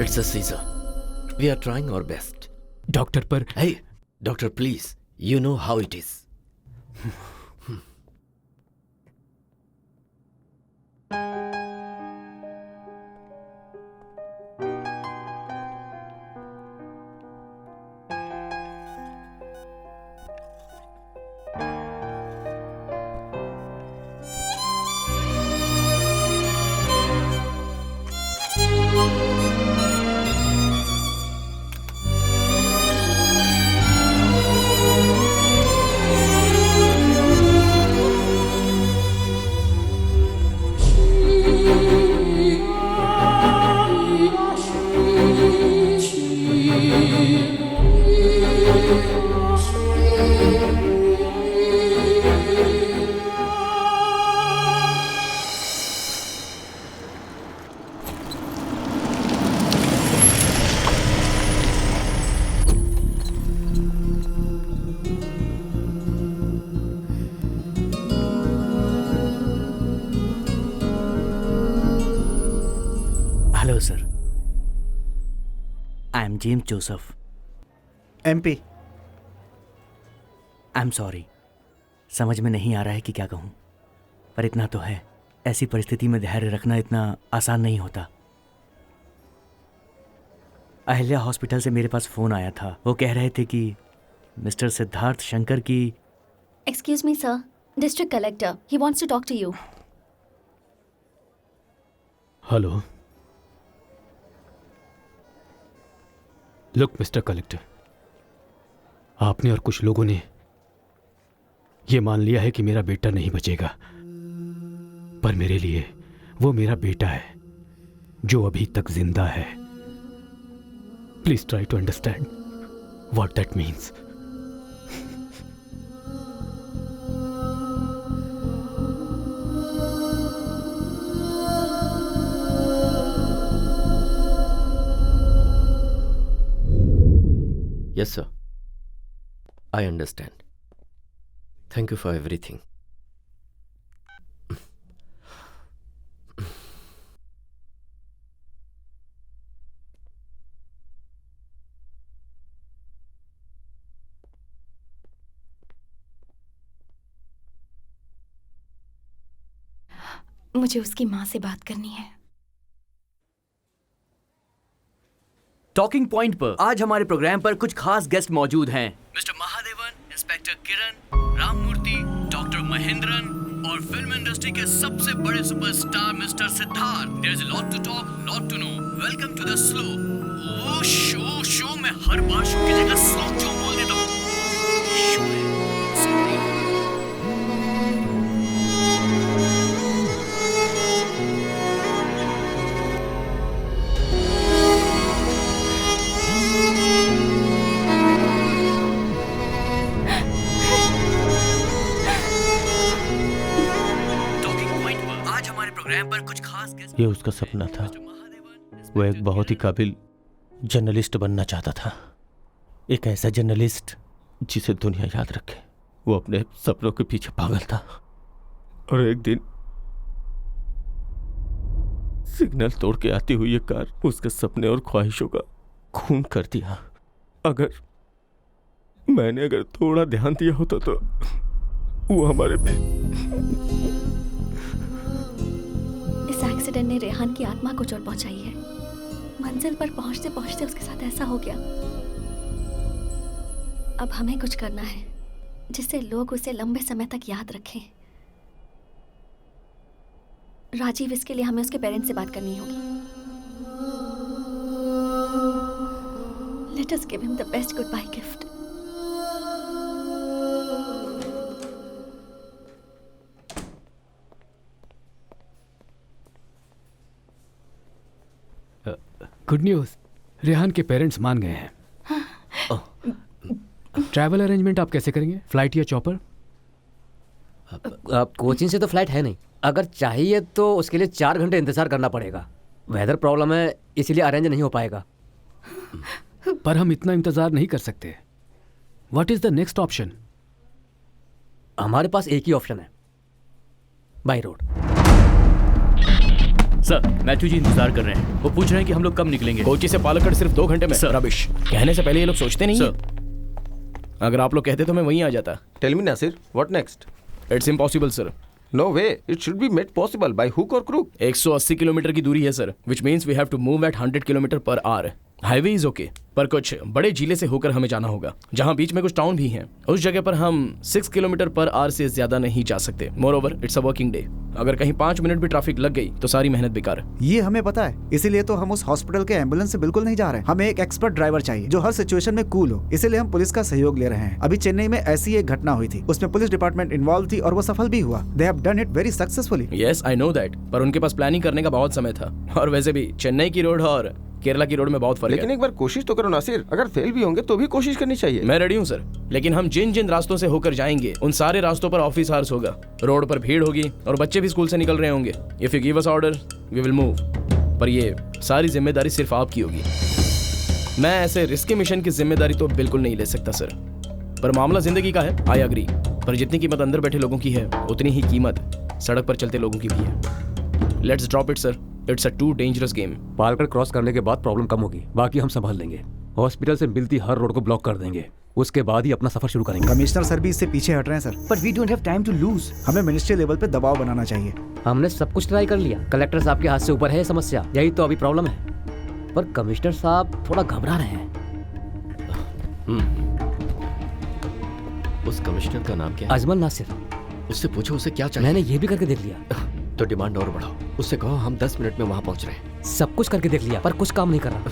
It's a Caesar. We are trying our best. Doctor पर Hey, doctor, please. You know how it is. Hello sir, I am James Joseph. MP. I am sorry, समझ में नहीं आ रहा है कि क्या कहूँ, पर इतना तो है, ऐसी परिस्थिति में धैर्य रखना इतना आसान नहीं होता। अहिल्या हॉस्पिटल से मेरे पास फ़ोन आया था। वो कह रहे थे कि मिस्टर सिद्धार्थ शंकर की। Excuse me sir, district collector, he wants to talk to you. Hello. Look mister collector, आपने और कुछ लोगों ने यह मान लिया है कि मेरा बेटा नहीं बचेगा, पर मेरे लिए वो मेरा बेटा है जो अभी तक जिंदा है। Please try to understand what that means. Yes sir, I understand. Thank you for everything. मुझे उसकी माँ से बात करनी है। टॉकिंग पॉइंट पर आज हमारे प्रोग्राम पर कुछ खास गेस्ट मौजूद हैं। Mister Mahadevan, inspector Kiran, Ramamurthy, doctor Mahendran और फिल्म इंडस्ट्री के सबसे बड़े superstar mister Siddharth. There is a lot to talk, lot to know. Welcome to the slow. Oh show मैं हर बार शो की जगह स्लो क्यों बोल देता हूँ? शो है। पर कुछ खास गेस्ट। ये उसका सपना था। वो एक बहुत ही काबिल जर्नलिस्ट बनना चाहता था, एक ऐसा जर्नलिस्ट जिसे दुनिया याद रखे। वो अपने सपनों के पीछे पागल था और एक दिन सिग्नल तोड़ के आती हुई ये कार उसके सपने और ख्वाहिशों का खून कर दिया। अगर मैंने थोड़ा ध्यान दिया होता तो वो हमारे पे। इस एक्सीडेंट ने रेहान की आत्मा को चोट पहुंचाई है। मंजिल पर पहुंचते पहुंचते उसके साथ ऐसा हो गया। अब हमें कुछ करना है जिससे लोग उसे लंबे समय तक याद रखें। राजीव, इसके लिए हमें उसके पेरेंट्स से बात करनी होगी। Let us give him the best goodbye gift. Good news, Rehan के पेरेंट्स मान गए हैं। ट्रैवल अरेंजमेंट आप कैसे करेंगे, फ्लाइट या चॉपर? कोचिंग से तो फ्लाइट है नहीं, अगर चाहिए तो उसके लिए 4 घंटे इंतजार करना पड़ेगा। वेदर प्रॉब्लम है इसीलिए अरेंज नहीं हो पाएगा। पर हम इतना इंतजार नहीं कर सकते। What is the next option? हमारे पास एक ही ऑप्शन है, बाय रोड। सर, मैथ्यू जी इंतजार कर रहे हैं। वो पूछ रहे हैं कि हम लोग कब निकलेंगे। कोची से पालक्कड़ सिर्फ 2 घंटे में। सर, रबिश, कहने से पहले ये लोग सोचते नहीं सर। अगर आप लोग कहते तो मैं वहीं आ जाता। Tell me Nasir, what next? It's impossible sir. No way, it should be made possible by hook or crook. 180 kilometre की दूरी है sir, which means we have to move at 100 kilometre per hour. Highway is okay, पर कुछ बड़े जिले से होकर हमें जाना होगा जहां बीच में कुछ टाउन भी हैं। उस जगह पर हम 6 किलोमीटर पर आवर से ज्यादा नहीं जा सकते। More over it's a working day. अगर कहीं 5 मिनट भी ट्रैफिक लग गई तो सारी मेहनत बेकार। ये हमें पता है, इसीलिए तो हम उस हॉस्पिटल के एम्बुलेंस से बिल्कुल नहीं जा रहे हैं। हमें एक एक्सपर्ट ड्राइवर चाहिए जो हर सिचुएशन में कूल हो, इसीलिए हम पुलिस का सहयोग ले रहे हैं। अभी चेन्नई में ऐसी एक घटना हुई थी, उसमें पुलिस डिपार्टमेंट इन्वॉल्व थी और वो सफल भी हुआ। They have done it very successfully. Yes, I know that, पर उनके पास प्लानिंग करने का बहुत समय था। और वैसे भी चेन्नई की रोड और केरला की रोड में बहुत फर्क है। लेकिन एक बार कोशिश तो करो नासिर, अगर फेल भी होंगे तो भी कोशिश करनी चाहिए। मैं रेडी हूँ सर, लेकिन हम जिन जिन रास्तों से होकर जाएंगे उन सारे रास्तों पर ऑफिस आवर्स होगा, रोड पर भीड़ होगी और बच्चे भी स्कूल से निकल रहे होंगे। If you give us order we will move, पर ये सारी जिम्मेदारी सिर्फ आपकी होगी। मैं ऐसे रिस्की मिशन की जिम्मेदारी तो बिल्कुल नहीं ले सकता सर। पर मामला जिंदगी का है, आई अग्री, पर जितनी कीमत अंदर बैठे लोगों की है उतनी ही कीमत सड़क पर चलते लोगों की भी है। Let's drop it sir, it's a too dangerous game. Palakkad cross करने के बाद प्रॉब्लम कम होगी, बाकी हम संभाल लेंगे। हॉस्पिटल से मिलती हर रोड को ब्लॉक कर देंगे, उसके बाद ही अपना सफर शुरू करेंगे। कमिश्नर सर भी इससे पीछे हट रहे हैं sir. But we don't have time to lose. हमें मिनिस्ट्री लेवल पे दबाव बनाना चाहिए। हमने सब कुछ ट्राई कर लिया, कलेक्टर साहब के हाथ से ऊपर है ये समस्या, यही तो अभी प्रॉब्लम है। पर कमिश्नर साहब थोड़ा घबरा रहे हैं। उस कमिश्नर का नाम क्या है? अजमल नासिर। उससे पूछो उसे क्या चाहिए। मैंने ये भी करके देख लिया। तो डिमांड और बढ़ाओ, उससे कहो हम 10 मिनट में वहां पहुंच रहे हैं। सब कुछ करके देख लिया पर कुछ काम नहीं कर रहा।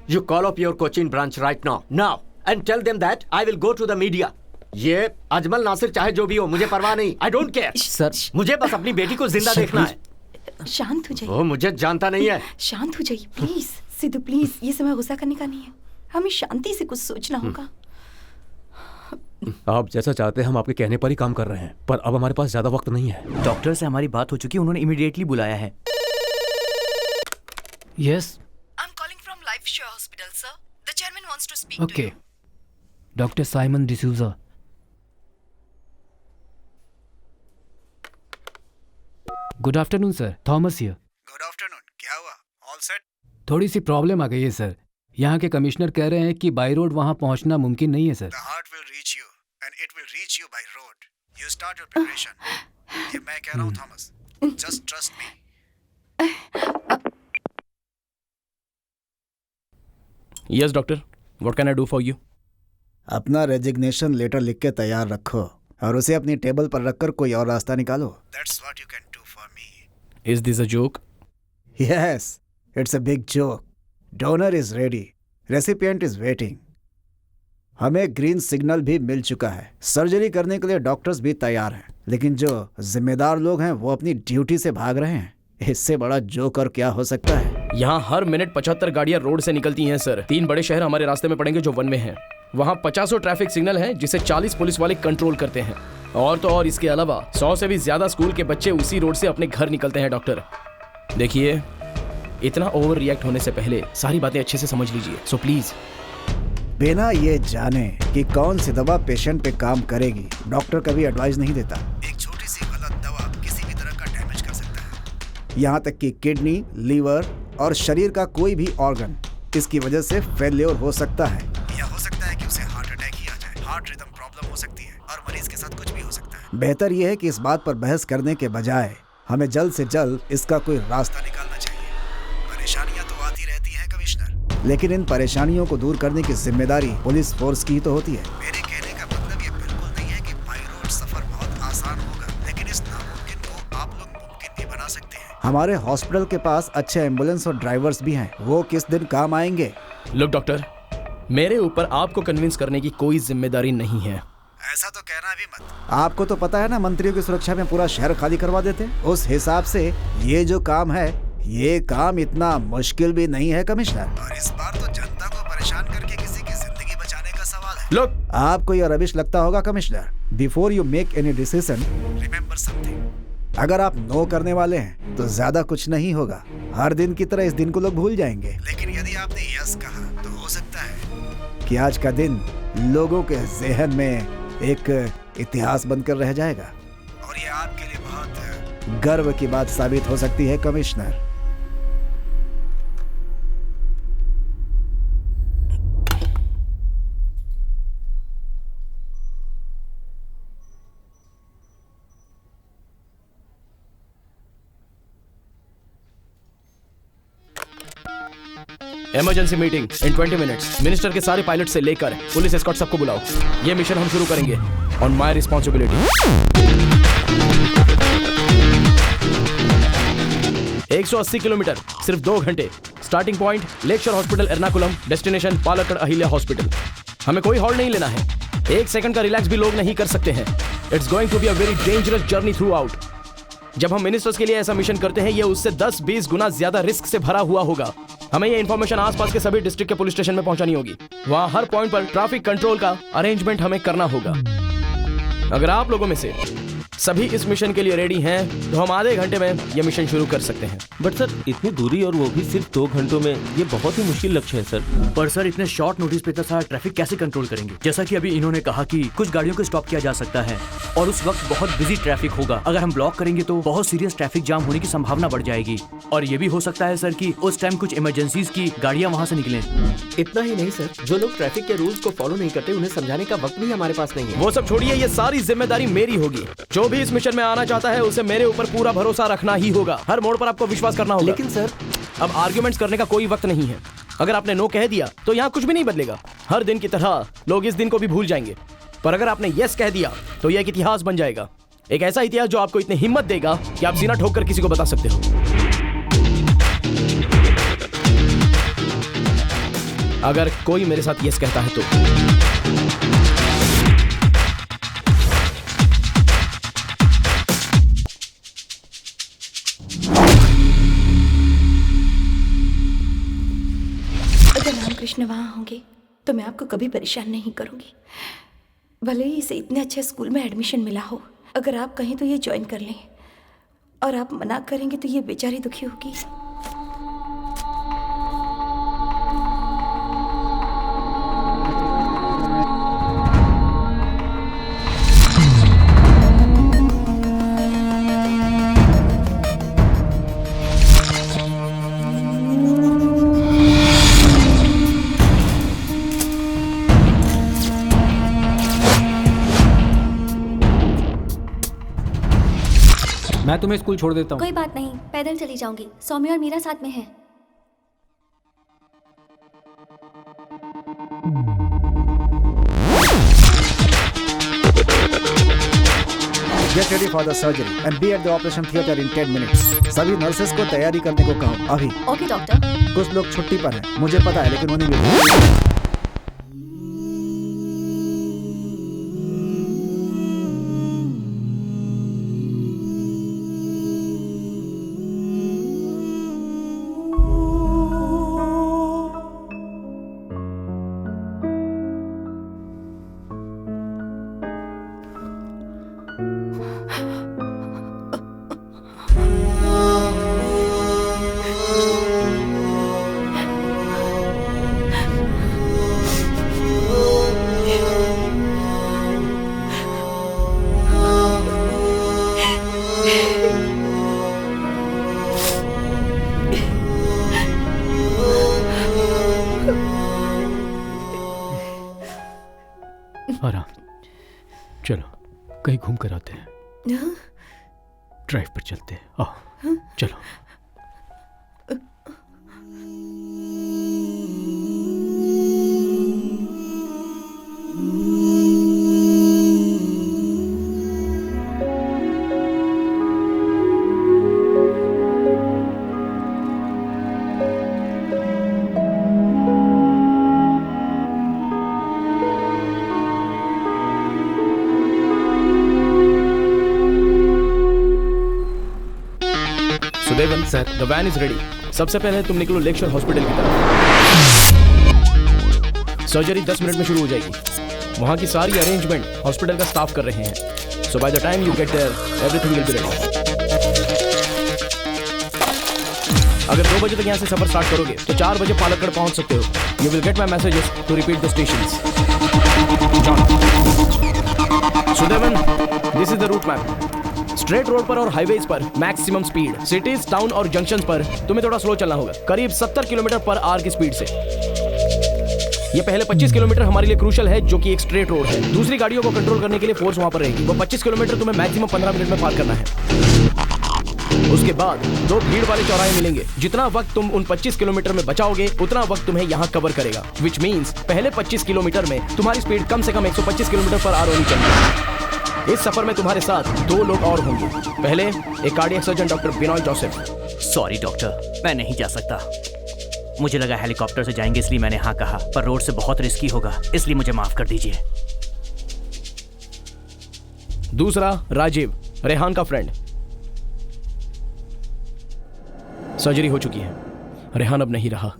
You call up your Cochin branch right now and tell them that I will go to the media. ये अजमल नासिर चाहे जो भी हो, मुझे परवाह नहीं। I don't care. सर, मुझे बस अपनी बेटी को जिंदा देखना है। शांत हो जाइए। वो मुझे जानता नहीं है। शांत हो जाइए प्लीज। सिद्धू प्लीज, ये समय गुस्सा करने का नहीं है, हमें शांति से कुछ सोचना होगा। आप जैसा चाहते हैं हम आपके कहने पर ही काम कर रहे हैं, पर अब हमारे पास ज्यादा वक्त नहीं है। डॉक्टर से हमारी बात हो चुकी है, उन्होंने इमीडिएटली बुलाया है। Yes, I'm calling from Life Share Hospital, sir. The chairman wants to speak to Okay. you. Dr. Simon D'Souza. Good afternoon, sir. Thomas here. Good afternoon. क्या हुआ? All set? थोड़ी सी प्रॉब्लम आ गई है सर। यहाँ के commissioner कह रहे हैं कि बाई रोड वहाँ पहुँचना मुमकिन नहीं है sir. The heart will reach you and it will reach you by road. You start your preparation. ये मैं कह रहा हूँ Thomas, just trust me. Yes doctor, what can I do for you? अपना रेजिग्नेशन लेटर लिख के तैयार रखो और उसे अपनी टेबल पर रखकर कोई और रास्ता निकालो। That's what you can do for me. Is this a joke? Yes, it's a big joke. Donor is ready, recipient is waiting. हमें ग्रीन सिग्नल भी मिल चुका है, सर्जरी करने के लिए डॉक्टर्स भी तैयार हैं, लेकिन जो जिम्मेदार लोग हैं वो अपनी ड्यूटी से भाग रहे हैं। इससे बड़ा जोक और क्या हो सकता है? यहाँ हर मिनट 75 गाड़ियाँ रोड से निकलती हैं सर। 3 बड़े शहर हमारे रास्ते में पड़ेंगे जो वन में हैं। वहाँ 50 ट्रैफिक सिग्नल हैं जिसे 40 पुलिस वाले कंट्रोल करते हैं। और तो और इसके अलावा 100 से भी ज्यादा स्कूल के बच्चे उसी रोड से अपने घर निकलते हैं। डॉक्टर देखिए, इतना ओवर रिएक्ट होने से पहले सारी बातें अच्छे से समझ लीजिए, सो प्लीज। बिना ये जाने कि कौन सी दवा पेशेंट पे काम करेगी, डॉक्टर कभी एडवाइस नहीं देता। एक छोटी सी गलत दवा किसी भी तरह का डैमेज कर सकता है, यहाँ तक कि किडनी, लीवर और शरीर का कोई भी ऑर्गन इसकी वजह से फेलियर हो सकता है, या हो सकता है कि उसे हार्ट अटैक ही आ जाए। हार्ट रिदम प्रॉब्लम हो सकती है और मरीज के साथ कुछ भी हो सकता है। बेहतर यह है कि इस बात पर बहस करने के बजाय हमें जल्द से जल्द इसका कोई रास्ता निकालना चाहिए। परेशानियां तो आती रहती हैं कमिश्नर, लेकिन इन परेशानियों को दूर करने की जिम्मेदारी पुलिस फोर्स की तो होती है। मेरे कहने का मतलब ये बिल्कुल नहीं है कि बाई रोड सफर बहुत आसान होगा, लेकिन इस नामुमकिन को आप लोग मुमकिन भी बना सकते हैं। हमारे हॉस्पिटल के पास अच्छे एम्बुलेंस और ड्राइवर्स भी हैं, वो किस दिन काम आएंगे? लुक डॉक्टर, मेरे ऊपर आपको कन्विंस करने की कोई जिम्मेदारी नहीं है। ऐसा तो कहना भी मत। आपको तो पता है ना, मंत्रियों की सुरक्षा में पूरा शहर खाली करवा देते हैं। उस हिसाब से ये जो काम है, ये काम इतना मुश्किल भी नहीं है कमिश्नर। और इस बार तो जनता को परेशान करके किसी की जिंदगी बचाने का सवाल है। लोग, आपको यह रबिश लगता होगा commissioner. Before you make any decision, remember something. अगर आप नो करने वाले हैं तो ज्यादा कुछ नहीं होगा। हर दिन की तरह इस दिन को लोग भूल जाएंगे, लेकिन यदि आपने यस कहा तो हो सकता है कि आज का दिन लोगों के जहन में एक इतिहास बनकर रह जाएगा, और ये आपके लिए बहुत गर्व की बात साबित हो सकती है commissioner. Emergency meeting in 20 minutes. Minister के सारे पायलट से लेकर पुलिस एस्कॉर्ट सबको बुलाओ। ये मिशन हम शुरू करेंगे ऑन माय रिस्पॉन्सिबिलिटी। 180 किलोमीटर, सिर्फ 2 घंटे। Starting point Lakeshore hospital Ernakulam, destination Palakkad Ahalya hospital. हमें कोई हॉल्ट नहीं लेना है, 1 सेकंड का रिलैक्स भी लोग नहीं कर सकते हैं। It's going to be a very dangerous journey throughout. जब हम मिनिस्टर्स के लिए ऐसा मिशन करते हैं, ये उससे 10-20 गुना ज्यादा रिस्क से भरा हुआ होगा। हमें ये इन्फॉर्मेशन आसपास के सभी डिस्ट्रिक्ट के पुलिस स्टेशन में पहुंचानी होगी। वहां हर पॉइंट पर ट्रैफिक कंट्रोल का अरेंजमेंट हमें करना होगा। अगर आप लोगों में से सभी इस मिशन के लिए रेडी हैं तो हम आधे घंटे में ये मिशन शुरू कर सकते हैं। बट सर, इतनी दूरी और वो भी सिर्फ 2 घंटों में, ये बहुत ही मुश्किल लक्ष्य है सर। पर सर, इतने शॉर्ट नोटिस पे इतना सारा ट्रैफिक कैसे कंट्रोल करेंगे? जैसा कि अभी इन्होंने कहा कि कुछ गाड़ियों को स्टॉप किया जा सकता है और उस वक्त बहुत बिजी ट्रैफिक होगा। अगर हम ब्लॉक करेंगे तो बहुत सीरियस ट्रैफिक जाम होने की संभावना बढ़ जाएगी। और ये भी हो सकता है सर कि उस टाइम कुछ इमरजेंसीज की गाड़ियां वहां से निकलें। इतना ही नहीं सर, जो लोग ट्रैफिक के रूल्स को फॉलो नहीं करते उन्हें समझाने का वक्त भी हमारे पास नहीं है। वो सब छोड़िए, ये सारी जिम्मेदारी मेरी होगी। जो भी इस मिशन में आना चाहता है उसे मेरे ऊपर पूरा भरोसा रखना ही होगा। हर मोड़ पर आपको विश्वास करना होगा। लेकिन सर, अब आर्ग्यूमेंट्स करने का कोई वक्त नहीं है। अगर आपने नो कह दिया तो यहाँ कुछ भी नहीं बदलेगा। हर दिन की तरह लोग इस दिन को भी भूल जाएंगे। पर अगर आपने यस कह दिया तो यह एक इतिहास बन जाएगा, एक ऐसा इतिहास जो आपको इतनी हिम्मत देगा कि आप सीना ठोक कर किसी को बता सकते हो। अगर कोई मेरे साथ यस कहता है तो कृष्ण वहाँ होंगे तो मैं आपको कभी परेशान नहीं करूंगी। भले ही इसे इतने अच्छे स्कूल में एडमिशन मिला हो, अगर आप कहें तो ये ज्वाइन कर लें, और आप मना करेंगे तो ये बेचारी दुखी होगी। मैं तुम्हें स्कूल छोड़ देता हूँ। कोई बात नहीं, पैदल चली जाऊंगी। सौम्य और मीरा साथ में है। Get ready for the surgery and be at the operation theater in 10 minutes. सभी नर्सेस को तैयारी करने को कहो अभी। Okay doctor. कुछ लोग छुट्टी पर हैं, मुझे पता है, लेकिन उन्हें भी आराम, चलो कहीं घूम कर आते हैं। ड्राइव पर चलते हैं, आओ चलो। Sudevan sir, the van is ready. सबसे पहले तुम निकलो लेक्चर हॉस्पिटल की तरफ। सर्जरी 10 मिनट में शुरू हो जाएगी। वहाँ की सारी अरेंजमेंट हॉस्पिटल का स्टाफ कर रहे हैं। So by the time you get there everything will be ready. अगर 2 बजे तक यहाँ से सफर स्टार्ट करोगे तो 4 बजे पालक्कड़ पहुँच सकते हो। You will get my messages to repeat the stations. Sudevan, this is the route map. Straight road पर और हाईवेज पर मैक्सिमम स्पीड। सिटीज, टाउन और जंक्शंस पर तुम्हें थोड़ा स्लो चलना होगा, करीब 70 किलोमीटर पर आवर की स्पीड से। ये पहले 25 किलोमीटर हमारे लिए क्रूशल है, जो कि एक स्ट्रेट रोड है। दूसरी गाड़ियों को कंट्रोल करने के लिए फोर्स वहां पर रहेगी। वो 25 किलोमीटर तुम्हें मैक्सिमम 15 मिनट में पार करना है। उसके बाद 2 भीड़ वाले चौराहे मिलेंगे। जितना वक्त तुम उन 25 किलोमीटर में बचाओगे उतना वक्त तुम्हें यहाँ कवर करेगा। विच मीन्स पहले 25 किलोमीटर में तुम्हारी स्पीड कम से कम 125 किलोमीटर पर आवर होनी चाहिए। इस सफर में तुम्हारे साथ 2 लोग और होंगे। पहले एक cardiac surgeon doctor Binoy Joseph. Sorry doctor, मैं नहीं जा सकता। मुझे लगा हेलीकॉप्टर से जाएंगे इसलिए मैंने हाँ कहा, पर रोड से बहुत रिस्की होगा, इसलिए मुझे माफ कर दीजिए। दूसरा राजीव, रेहान का फ्रेंड। सर्जरी हो चुकी है, रेहान अब नहीं रहा।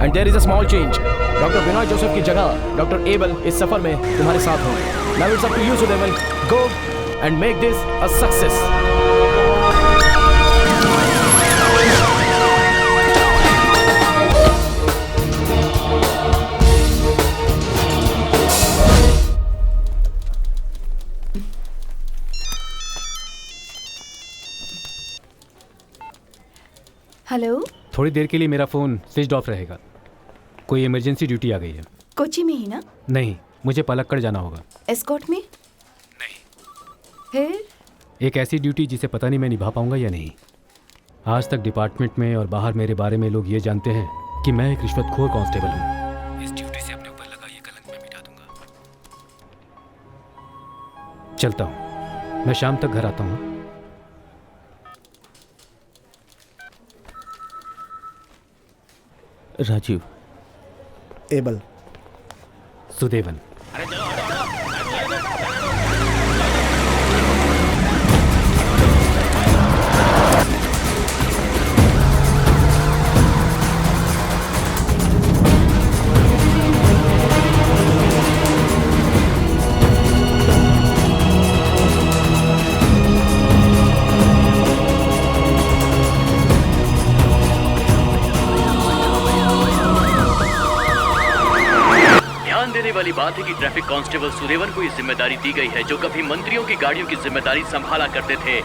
And there is a small change. Doctor Binoy Joseph की जगह डॉक्टर एबल इस सफर में तुम्हारे साथ होंगे। Now it's up to you, Sudevan. Go and make this a success. Hello, थोड़ी देर के लिए मेरा फ़ोन स्विच ऑफ रहेगा। कोई इमरजेंसी ड्यूटी आ गई है। कोची में ही ना? नहीं, मुझे पलक्कड़ जाना होगा। एस्कॉर्ट में? नहीं। फिर? एक ऐसी ड्यूटी जिसे पता नहीं मैं निभा पाऊंगा या नहीं। आज तक डिपार्टमेंट में और बाहर मेरे बारे में लोग ये जानते हैं कि मैं एक रिश्वतखोर कांस्टेबल हूँ। इस ड्यूटी से अपने ऊपर लगा ये कलंक मैं मिटा दूंगा। चलता हूँ, मैं शाम तक घर आता हूँ। राजीव। एबल। सुदेवन। देने वाली बात है कि ट्रैफिक कांस्टेबल सुदेवन को ये जिम्मेदारी दी गई है जो कभी मंत्रियों की गाड़ियों की जिम्मेदारी संभाला करते थे।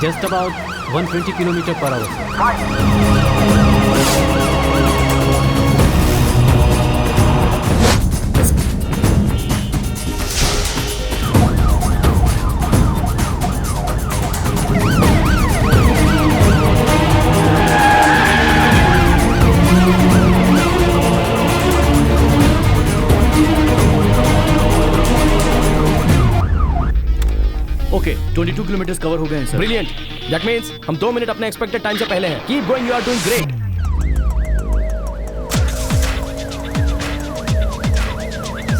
Just about 120 kilometers per hour. Okay 22 kilometre cover हो गए हैं सर। ब्रिलियंट। दैट मींस हम 2 मिनट अपने एक्सपेक्टेड टाइम से पहले हैं। Keep going, you are doing great.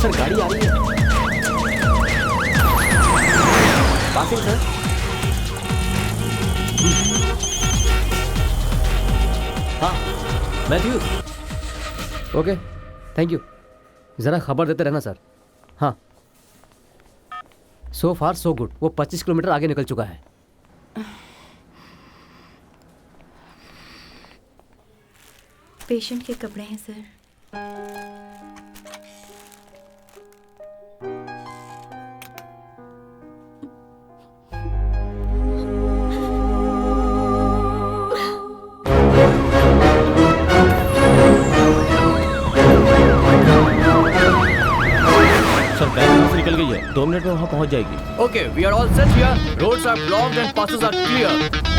Sir गाड़ी आ रही है। Passing sir. हाँ मैथ्यू। Okay thank you. ज़रा खबर देते रहना सर। हाँ सो फार सो गुड। वो 25 किलोमीटर आगे निकल चुका है। पेशेंट के कपड़े हैं सर। निकल गई है, 2 मिनट में वहाँ पहुँच जाएगी। Okay we are all set here. Roads are blocked and passes are clear.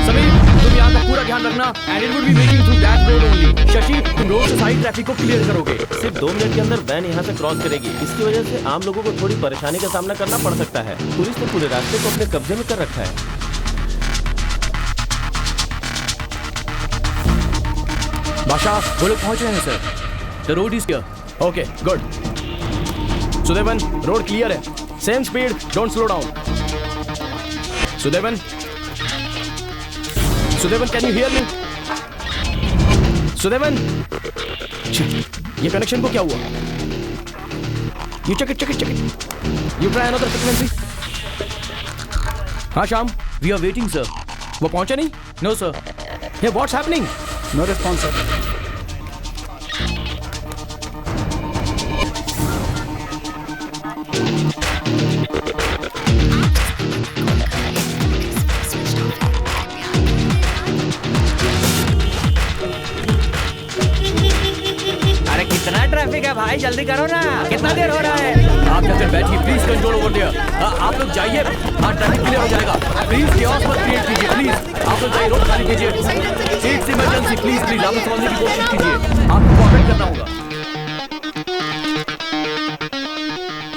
Sameer तुम यहाँ का पूरा ध्यान रखना and it would be making through that road only. Shashi तुम रोड से साइड ट्रैफिक को क्लियर करोगे। सिर्फ 2 मिनट के अंदर वैन यहाँ से क्रॉस करेगी। इसकी वजह से आम लोगों को थोड़ी परेशानी का सामना करना पड़ सकता है। पुलिस ने पूरे रास्ते को अपने कब्जे में कर रखा है। बादशाह वो लोग पहुँच रहे हैं sir. The road is clear. Okay good. Sudevan road clear है। Same speed, don't slow down. Sudevan Sudevan can you hear me? Sudevan ये कनेक्शन को क्या हुआ? You check it. You try another frequency. हाँ Shyam we are waiting sir. वो पहुंचा नहीं? No sir. Hey what's happening? No response sir. Traffic है भाई, जल्दी करो ना, कितना देर हो रहा है? आप जब बैठिए प्लीज, कंट्रोल ओवर देयर। आप लोग जाइए, हाँ ट्रैफिक क्लियर हो जाएगा। प्लीज chaos मत क्रिएट कीजिए, प्लीज आप लोग जाइए, रोड खाली कीजिए। इट्स इमरजेंसी, प्लीज आप लोग समझने की कोशिश कीजिए। आपको कोऑपरेट करना होगा।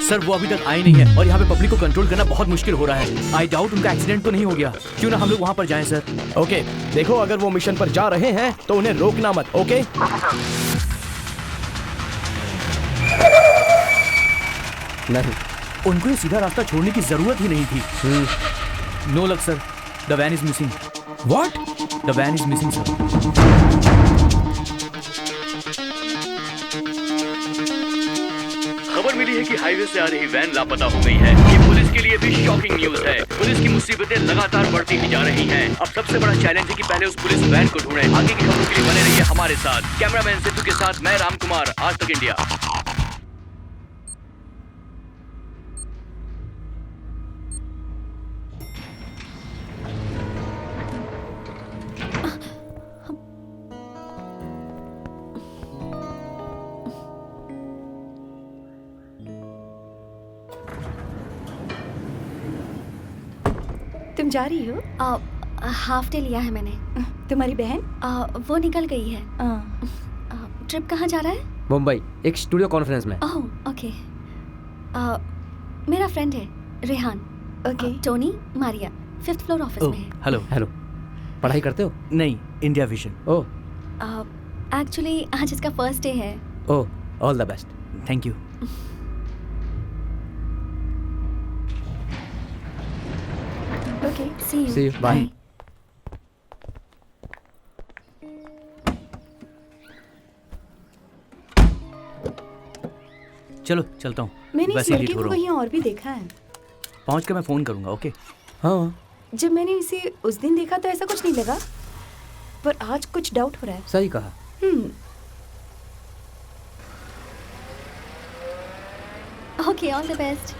सर वो अभी तक आए नहीं है और यहाँ पे पब्लिक को कंट्रोल करना बहुत मुश्किल हो रहा है। आई डाउट उनका एक्सीडेंट तो नहीं हो गया। क्यों ना हम लोग वहाँ पर जाएं सर? ओके देखो, अगर वो मिशन पर जा रहे हैं तो उन्हें रोकना मत। ओके नहीं, उनको ये सीधा रास्ता छोड़ने की जरूरत ही नहीं थी। No luck sir, the van is missing. What? The van is missing sir. खबर मिली है कि हाईवे से आ रही वैन लापता हो गई है। ये पुलिस के लिए भी शॉकिंग न्यूज है। पुलिस की मुसीबतें लगातार बढ़ती ही जा रही हैं। अब सबसे बड़ा चैलेंज है कि पहले उस पुलिस वैन को ढूंढें। आगे की खबरों के लिए बने रहिए हमारे साथ। कैमरामैन सिद्धू के साथ मैं राम कुमार, आज तक इंडिया। तुम जा रही हो? हाफ डे लिया है मैंने। तुम्हारी बहन? वो निकल गई है। ट्रिप कहाँ जा रहा है? मुंबई, एक स्टूडियो कॉन्फ्रेंस में। Oh okay. मेरा फ्रेंड है Rehan. Okay. Tony Maria 5th floor office में है। हेलो। हेलो, पढ़ाई करते हो? नहीं, इंडिया विजन। ओह एक्चुअली आज इसका फर्स्ट डे है। Oh, all the best. Thank you. Okay, see you. See you, bye. चलो चलता हूँ। मैंने इस वैसे ही लड़के लेट हो को रहा हूँ। कहीं और भी देखा है। पहुँच कर मैं फोन करूंगा। ओके। हाँ, जब मैंने इसे उस दिन देखा तो ऐसा कुछ नहीं लगा, पर आज कुछ डाउट हो रहा है। सही कहा। Okay, all the best.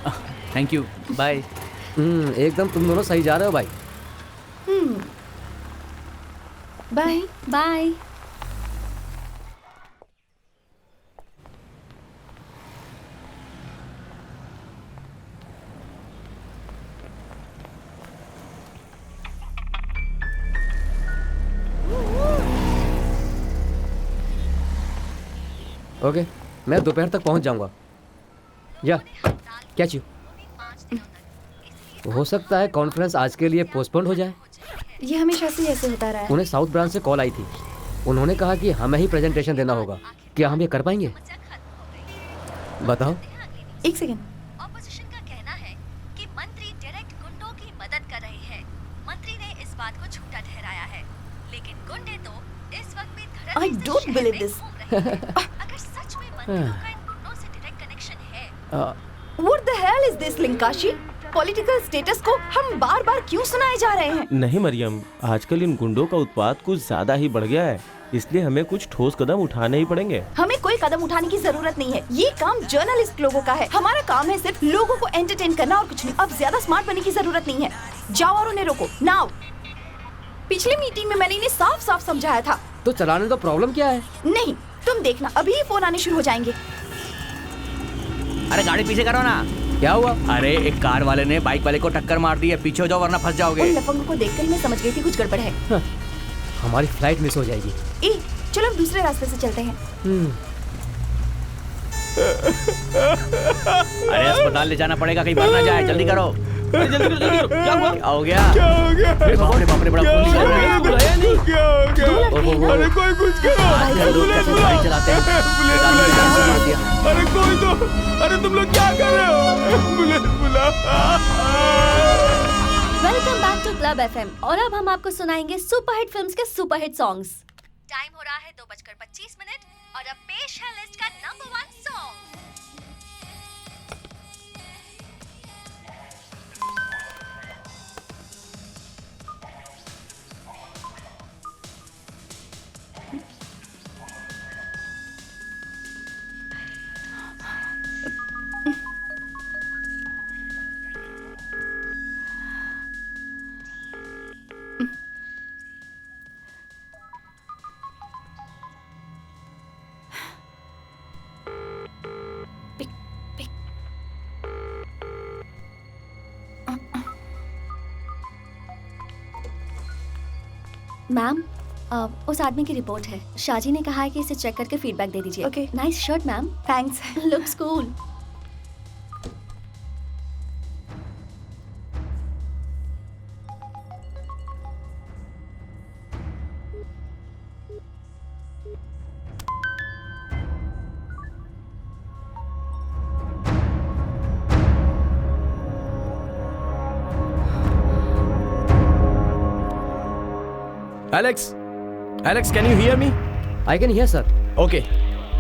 Thank you, bye. एकदम तुम दोनों सही जा रहे हो भाई। Bye bye. ओके, मैं दोपहर तक पहुंच जाऊंगा। या कैच यू। हो सकता है कॉन्फ्रेंस आज के लिए पोस्टपोन हो जाए। ये हमेशा से ऐसे होता रहा है। उन्हें साउथ ब्रांच से कॉल आई थी। उन्होंने कहा कि हमें ही प्रेजेंटेशन देना होगा। क्या हम ये कर पाएंगे? बताओ। एक सेकंड। ऑपोजिशन का कहना है कि मंत्री डायरेक्ट गुंडों की मदद कर रहे हैं। मंत्री ने इस बात को झूठा ठहराया है, लेकिन गुंडे तो इस वक्त भी धड़ल्ले I से don't शहर believe में this. घूम रहे हैं। अगर सच में मंत्रियों का इन गुंडों से डायरेक्ट कनेक्शन है। What the hell is this, लिंकाशी? पॉलिटिकल स्टेटस को हम बार बार क्यों सुनाए जा रहे हैं? नहीं मरियम, आजकल इन गुंडों का उत्पात कुछ ज्यादा ही बढ़ गया है, इसलिए हमें कुछ ठोस कदम उठाने ही पड़ेंगे। हमें कोई कदम उठाने की जरूरत नहीं है। ये काम जर्नलिस्ट लोगों का है। हमारा काम है सिर्फ लोगों को एंटरटेन करना और कुछ नहीं। अब ज्यादा स्मार्ट बनने की जरूरत नहीं है। जाओ और उन्हें रोको नाउ। पिछली मीटिंग में मैंने इन्हें साफ साफ समझाया था। तो चलाने दो, प्रॉब्लम क्या है? नहीं, तुम देखना, अभी ही फोन आने शुरू हो जाएंगे। अरे गाड़ी पीछे करो ना। क्या हुआ? अरे एक कार वाले ने बाइक वाले को टक्कर मार दी है। पीछे हो जाओ वरना फंस जाओगे। उन लफंगों को देखकर ही मैं समझ गई थी कुछ गड़बड़ है। हमारी फ्लाइट मिस हो जाएगी। ए, चलो हम दूसरे रास्ते से चलते हैं। अरे अस्पताल ले जाना पड़ेगा, कहीं मर ना जाए। जल्दी करो। जल्दी करो, जल्दी करो। क्या हुआ? क्या हो गया? क्या हो गया? अरे बाप रे बाप रे, बड़ा खून निकल रहा है। बुलाया नहीं? क्या हो गया? अरे कोई कुछ करो। आजकल लोग कैसे गाड़ी चलाते हैं। अरे कोई तो, अरे तुम लोग क्या कर रहे हो? एम्बुलेंस बुला। Welcome back to club FM। और अब हम आपको सुनाएंगे सुपरहिट फिल्म्स के सुपरहिट सॉन्ग्स। टाइम हो रहा है 2:25 और अब पेश है लिस्ट का नंबर 1 सॉन्ग। मैम, उस आदमी की रिपोर्ट है। शाजी ने कहा है कि इसे चेक करके फीडबैक दे दीजिए। Okay. Nice shirt ma'am. Thanks. Looks cool. Alex, can you hear me? I can hear, sir. Okay,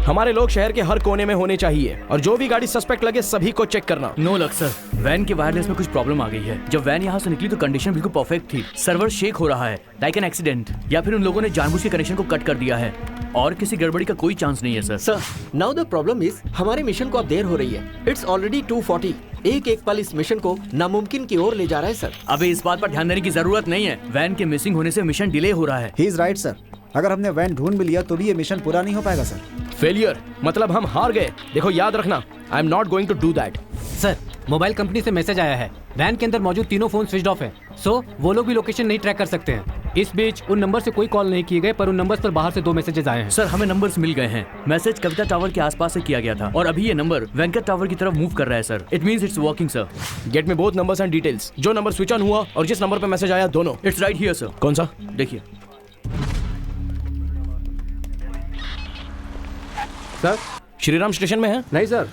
हमारे लोग शहर के हर कोने में होने चाहिए और जो भी गाड़ी सस्पेक्ट लगे सभी को चेक करना। नो लक सर, वैन के वायरलेस में कुछ प्रॉब्लम आ गई है। जब वैन यहाँ से निकली तो कंडीशन बिल्कुल परफेक्ट थी। सर्वर शेक हो रहा है, लाइक एन एक्सीडेंट, या फिर उन लोगों ने जानबूझ के कनेक्शन को कट कर दिया है और किसी गड़बड़ी का कोई चांस नहीं है sir. Sir, now the problem is हमारे मिशन को अब देर हो रही है। It's already 2:40। एक पल इस मिशन को नामुमकिन की ओर ले जा रहा है सर। अभी इस बात पर ध्यान देने की जरूरत नहीं है। वैन के मिसिंग होने से मिशन डिले हो रहा है। He is right sir. अगर हमने वैन ढूंढ भी लिया तो भी ये मिशन पूरा नहीं हो पाएगा सर। फेलियर मतलब हम हार गए। देखो याद रखना, I am not going to do that. Sir, mobile company से मैसेज आया है, वैन के अंदर मौजूद तीनों फोन स्विच ऑफ है, सो वो लोग भी लोकेशन नहीं ट्रैक कर सकते हैं। इस बीच उन नंबर से कोई कॉल नहीं किए गए, पर उन नंबर्स पर बाहर से 2 मैसेजेस आए हैं। सर, हमें नंबर्स मिल गए हैं। मैसेज कविता टावर के आसपास से किया गया था और अभी ये नंबर वेंकट टावर की तरफ मूव कर रहा है sir. It means it's working sir. Get me both numbers and details. जो नंबर स्विच ऑन हुआ और जिस नंबर पे मैसेज आया, दोनों। It's right here sir. कौन सा? देखिए सर। श्रीराम स्टेशन में है? नहीं सर,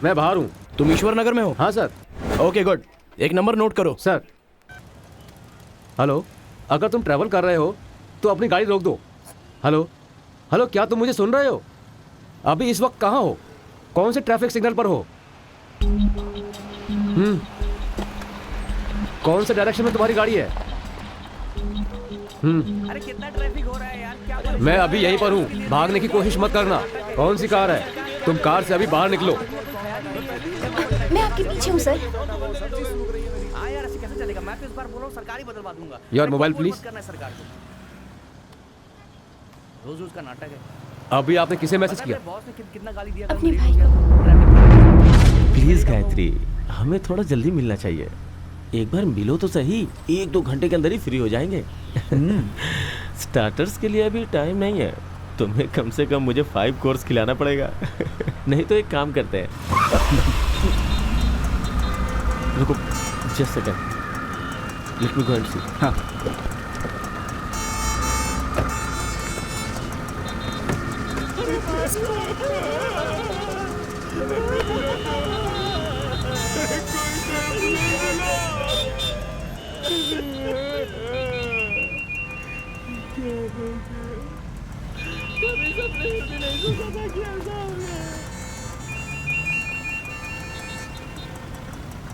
मैं बाहर हूँ। तुम ईश्वर नगर में हो? हाँ सर। ओके गुड, एक नंबर नोट करो। सर, हेलो, अगर तुम ट्रैवल कर रहे हो तो अपनी गाड़ी रोक दो। हेलो हेलो, क्या तुम मुझे सुन रहे हो? अभी इस वक्त कहाँ हो? कौन से ट्रैफिक सिग्नल पर हो? कौन से डायरेक्शन में तुम्हारी गाड़ी है? अरे कितना ट्रैफिक हो रहा है यार, क्या मैं अभी यहीं पर हूँ, भागने की कोशिश मत करना। कौन सी कार है? तुम कार से अभी बाहर निकलो। मैं आपके पीछे हूँ सर। हाँ यार, ऐसे कैसे चलेगा? मैं तो इस बार बोल रहा हूँ सरकारी बदलवा दूंगा। Your mobile please. करना है सरकार को, रोज रोज का नाटक है। अभी आपने किसे मैसेज किया? बॉस ने कितना गाली दिया? अपने भाई को। प्लीज गायत्री, हमें थोड़ा जल्दी मिलना चाहिए। एक बार मिलो तो सही, 1-2 घंटे के अंदर ही फ्री हो जाएंगे। स्टार्टर्स के लिए अभी टाइम नहीं है। तुम्हें कम से कम मुझे 5 कोर्स खिलाना पड़ेगा। नहीं तो एक काम करते हैं, रुको just second, let me go and see. हाँ।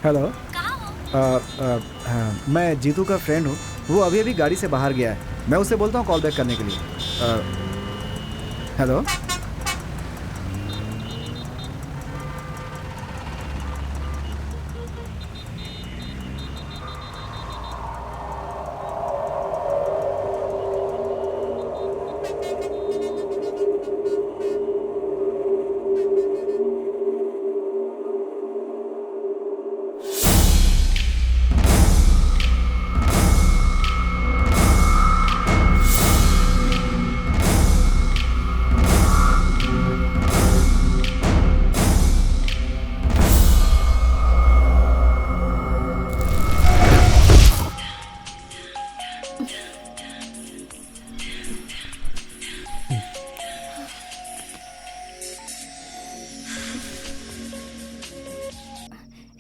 हेलो, मैं जीतू का फ्रेंड हूँ। वो अभी अभी गाड़ी से बाहर गया है। मैं उससे बोलता हूँ कॉल बैक करने के लिए। Hello,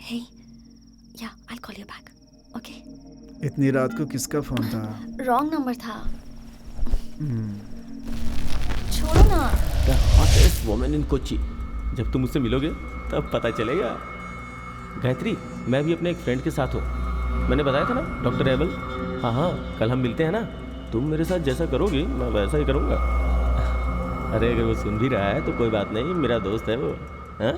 Hey, yeah, I'll call you back. Okay. इतनी रात को किसका फोन था? Wrong number था। छोड़ो ना। The hottest woman in Kochi। जब तुम मुझसे मिलोगे तब पता चलेगा। गायत्री, मैं भी अपने एक फ्रेंड के साथ हूँ। मैंने बताया था ना, डॉक्टर एबल। हाँ हाँ, कल हम मिलते हैं ना। तुम मेरे साथ जैसा करोगी मैं वैसा ही करूँगा। अरे अगर वो सुन भी रहा है तो कोई बात नहीं, मेरा दोस्त है वो। हाँ?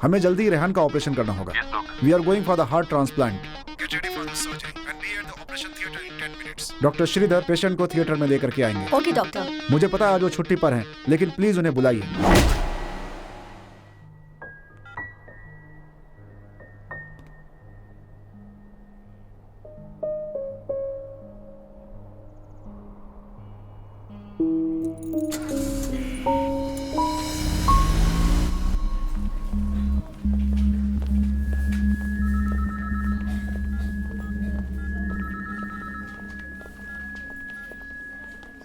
हमें जल्दी रेहान का ऑपरेशन करना होगा। We are going for the heart transplant. Doctor Sridhar patient को थिएटर में लेकर के आएंगे। Okay doctor. मुझे पता है आज वो छुट्टी पर हैं, लेकिन प्लीज उन्हें बुलाइए।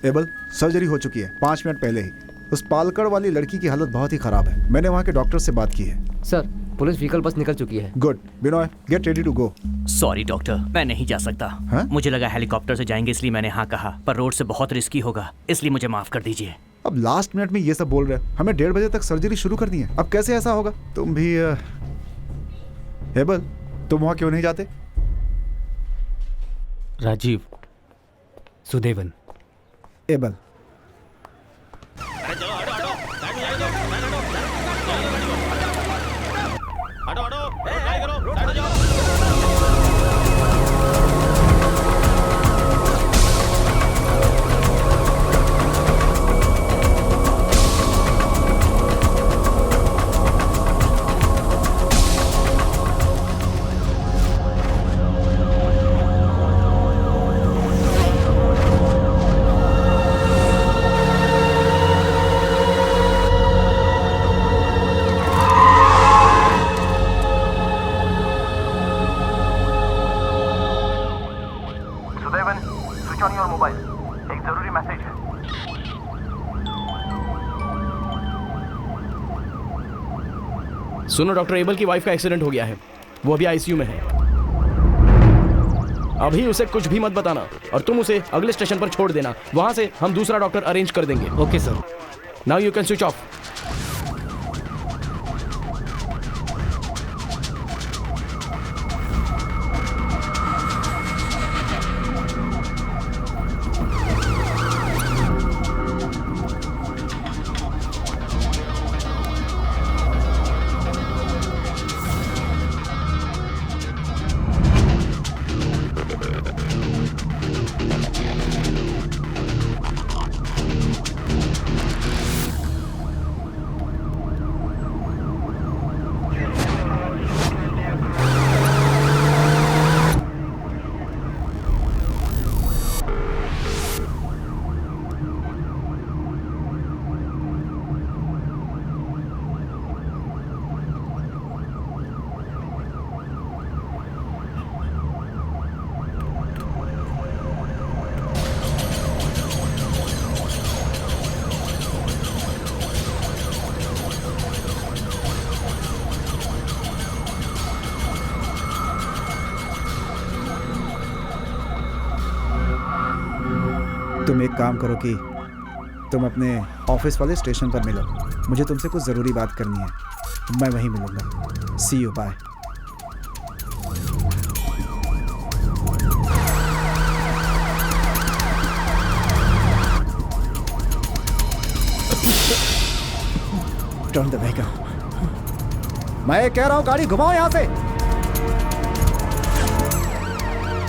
एबल, सर्जरी हो चुकी है 5 मिनट पहले ही। उस पालकड़ वाली लड़की की हालत बहुत ही खराब है। मैंने वहाँ के डॉक्टर से बात की है। सर, पुलिस व्हीकल बस निकल चुकी है। Good. Binoy, get ready to go. Sorry doctor, मैं नहीं जा सकता। मुझे लगा हेलीकॉप्टर से जाएंगे इसलिए मैंने हाँ कहा, पर रोड से बहुत रिस्की होगा, इसलिए मुझे माफ कर दीजिए। अब लास्ट मिनट में ये सब बोल रहे हैं। हमें 1:30 बजे तक सर्जरी शुरू करनी है। अब कैसे ऐसा होगा? तुम भी एबल, तुम वहाँ क्यों नहीं जाते? राजीव, सुदेवन, एबल, सुनो, डॉक्टर एबल की वाइफ का एक्सीडेंट हो गया है। वो अभी आईसीयू में है। अभी उसे कुछ भी मत बताना और तुम उसे अगले स्टेशन पर छोड़ देना। वहां से हम दूसरा डॉक्टर अरेंज कर देंगे। Okay sir. Now you can switch off. तुम एक काम करो कि तुम अपने ऑफिस वाले स्टेशन पर मिलो। मुझे तुमसे कुछ ज़रूरी बात करनी है। मैं वहीं मिलूंगा। See you, bye. Turn the vehicle. मैं कह रहा हूँ गाड़ी घुमाओ यहाँ से।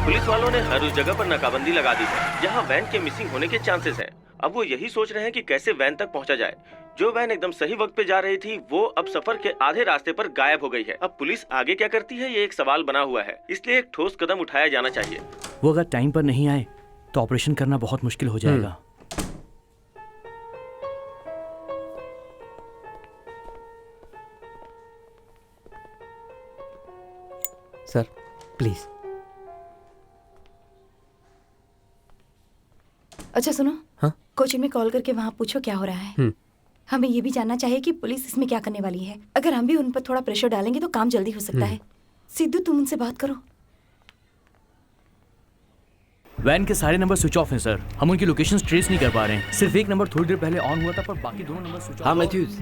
पुलिस वालों ने हर उस जगह पर नाकाबंदी लगा दी है जहां वैन के मिसिंग होने के चांसेस हैं। अब वो यही सोच रहे हैं कि कैसे वैन तक पहुंचा जाए। जो वैन एकदम सही वक्त पे जा रही थी वो अब सफर के आधे रास्ते पर गायब हो गई है। अब पुलिस आगे क्या करती है ये एक सवाल बना हुआ है, इसलिए एक ठोस कदम उठाया जाना चाहिए। वो अगर टाइम पर नहीं आए तो ऑपरेशन करना बहुत मुश्किल हो जाएगा। Sir please. अच्छा सुनो, हाँ? कोचिंग में कॉल करके वहाँ पूछो क्या हो रहा है। हमें ये भी जानना चाहिए कि पुलिस इसमें क्या करने वाली है। अगर हम भी उन पर थोड़ा प्रेशर डालेंगे तो काम जल्दी हो सकता है। सिद्धू, तुम उनसे बात करो। वैन के सारे नंबर स्विच ऑफ हैं सर। हम उनकी लोकेशन ट्रेस नहीं कर पा रहे हैं। सिर्फ एक नंबर थोड़ी देर पहले ऑन हुआ था पर बाकी दोनों नंबर स्विच ऑफ। हाँ मैथ्यूज,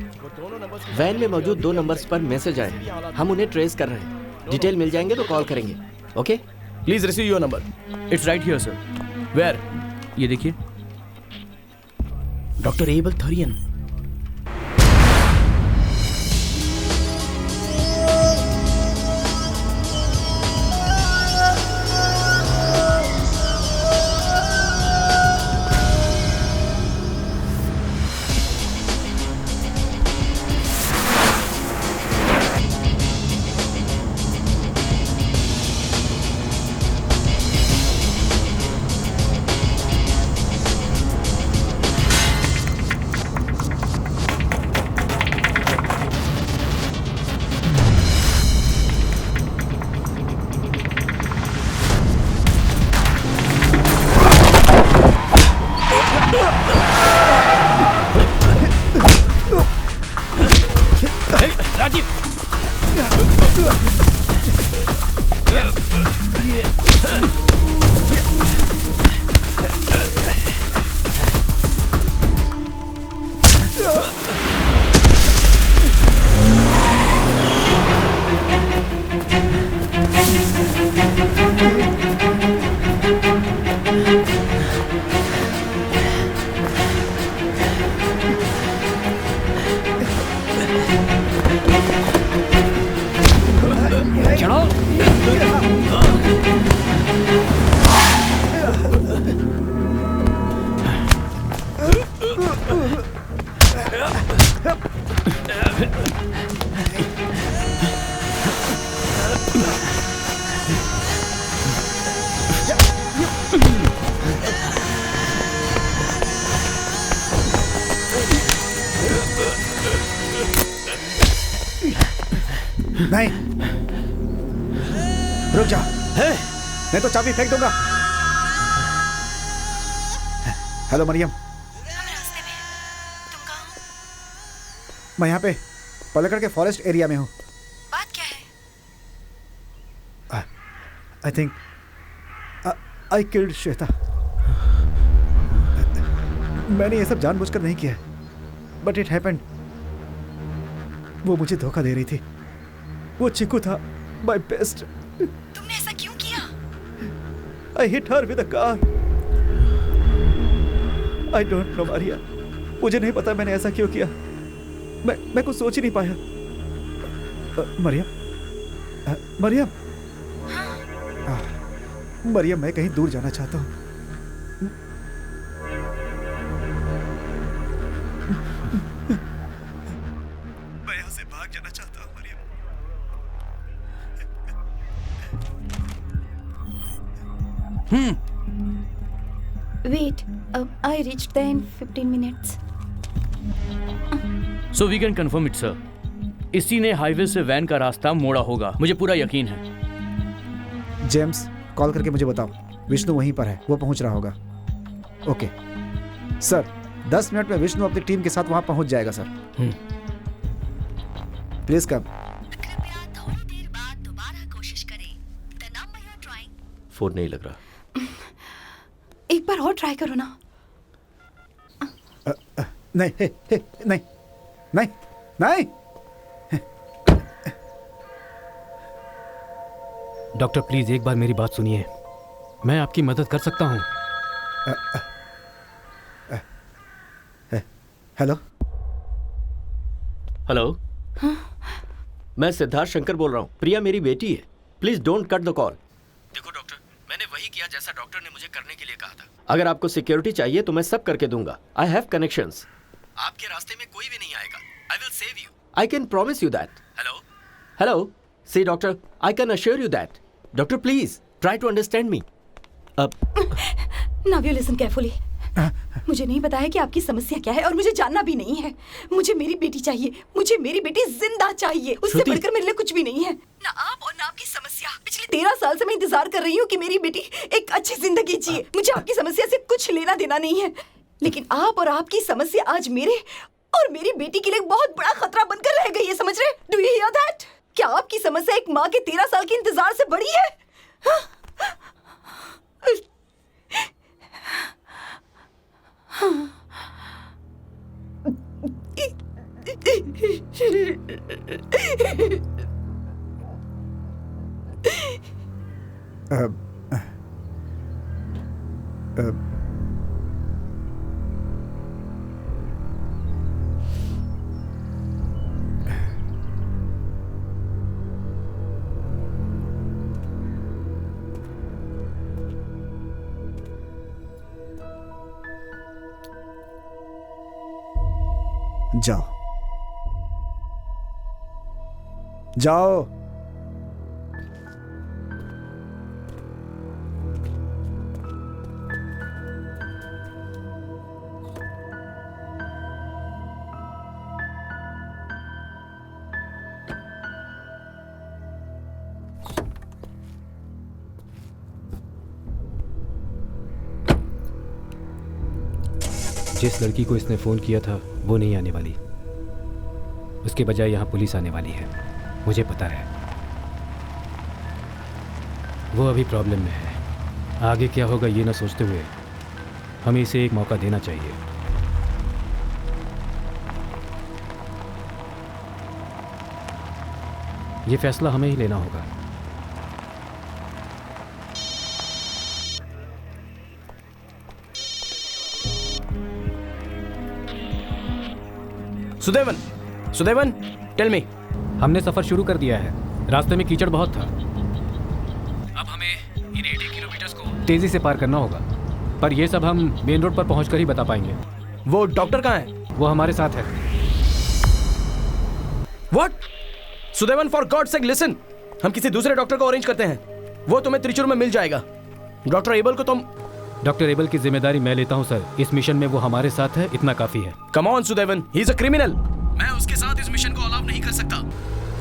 वैन में मौजूद 2 नंबर्स पर मैसेज आए। हम उन्हें ट्रेस कर रहे हैं। डिटेल मिल जाएंगे तो कॉल करेंगे। Okay, please receive your number. It's right here sir. Where? ये देखिए, डॉक्टर एबल थरियन। नहीं, रुक जा, नहीं तो चाबी फेंक दूंगा। हेलो मरियम, मैं यहाँ पे पलकड़ के फॉरेस्ट एरिया में हूँ। बात क्या है? I think I killed Shweta. मैंने ये सब जानबूझकर नहीं किया, बट इट हैपेंड। वो मुझे धोखा दे रही थी। वो चिकू था, माय बेस्ट। तुमने ऐसा क्यों किया? I hit her with a car. I don't no Maria, मुझे नहीं पता मैंने ऐसा क्यों किया। मैं कुछ सोच ही नहीं पाया। मरियम, मरियम, मरियम, मैं कहीं दूर जाना चाहता हूँ। मैं यहाँ से भाग जाना चाहता हूँ Mariam. Wait, I reached there in 15 minutes. So we can confirm it sir. इसी ने हाईवे से वैन का रास्ता मोड़ा होगा, मुझे पूरा यकीन है। जेम्स, कॉल करके मुझे बताओ, विष्णु वहीं पर है, वो पहुंच रहा होगा। ओके सर, 10 मिनट में विष्णु अपनी टीम के साथ वहां पहुंच जाएगा सर। Please come. फोन नहीं लग रहा। एक बार और ट्राई करो ना। नहीं, नहीं, नहीं, नहीं। डॉक्टर प्लीज एक बार मेरी बात सुनिए, मैं आपकी मदद कर सकता हूँ। हेलो हेलो, मैं सिद्धार्थ शंकर बोल रहा हूँ। प्रिया मेरी बेटी है, please don't cut the call. देखो डॉक्टर, मैंने वही किया जैसा डॉक्टर ने मुझे करने के लिए कहा था। अगर आपको सिक्योरिटी चाहिए तो मैं सब करके दूंगा। I have connections. आपके रास्ते में कोई भी नहीं आएगा। I will save you, I can promise you that. Hello hello, see doctor, I can assure you that. Doctor please try to understand me. Now you listen carefully. मुझे नहीं पता है कि आपकी समस्या क्या है और मुझे जानना भी नहीं है। मुझे मेरी बेटी चाहिए, मुझे मेरी बेटी जिंदा चाहिए। उससे बढ़कर मेरे लिए कुछ भी नहीं है। ना आप और ना आपकी समस्या। पिछले 13 साल से मैं इंतजार कर रही हूँ कि मेरी बेटी एक अच्छी जिंदगी जिए। मुझे आपकी समस्या से कुछ लेना देना नहीं है, लेकिन आप और आपकी समस्या आज मेरे और मेरी बेटी के लिए बहुत बड़ा खतरा बनकर रह गई है, समझ रहे? Do you here that? क्या आपकी समस्या एक माँ के 13 साल के इंतजार से बड़ी है? जाओ जाओ। जिस लड़की को इसने फ़ोन किया था वो नहीं आने वाली, उसके बजाय यहाँ पुलिस आने वाली है। मुझे पता है वो अभी प्रॉब्लम में है। आगे क्या होगा ये ना सोचते हुए हमें इसे एक मौका देना चाहिए। ये फैसला हमें ही लेना होगा। सुदेवन, सुदेवन, टेल मी। हमने सफर शुरू कर दिया है। रास्ते में कीचड़ बहुत था। अब हमें इन 80 किलोमीटर को तेजी से पार करना होगा, पर यह सब हम मेन रोड पर पहुंचकर ही बता पाएंगे। वो डॉक्टर कहाँ है? वो हमारे साथ है। What? Sudevan, for God sake listen. हम किसी दूसरे डॉक्टर को अरेंज करते हैं। वो तुम्हें त्रिचुर में मिल जाएगा। डॉक्टर एबल को तुम। डॉक्टर एबल की जिम्मेदारी मैं लेता हूं सर। इस मिशन में वो हमारे साथ है, इतना काफी है। Come on Sudevan, he is a criminal. मैं उसके साथ इस मिशन को अलाउ नहीं कर सकता।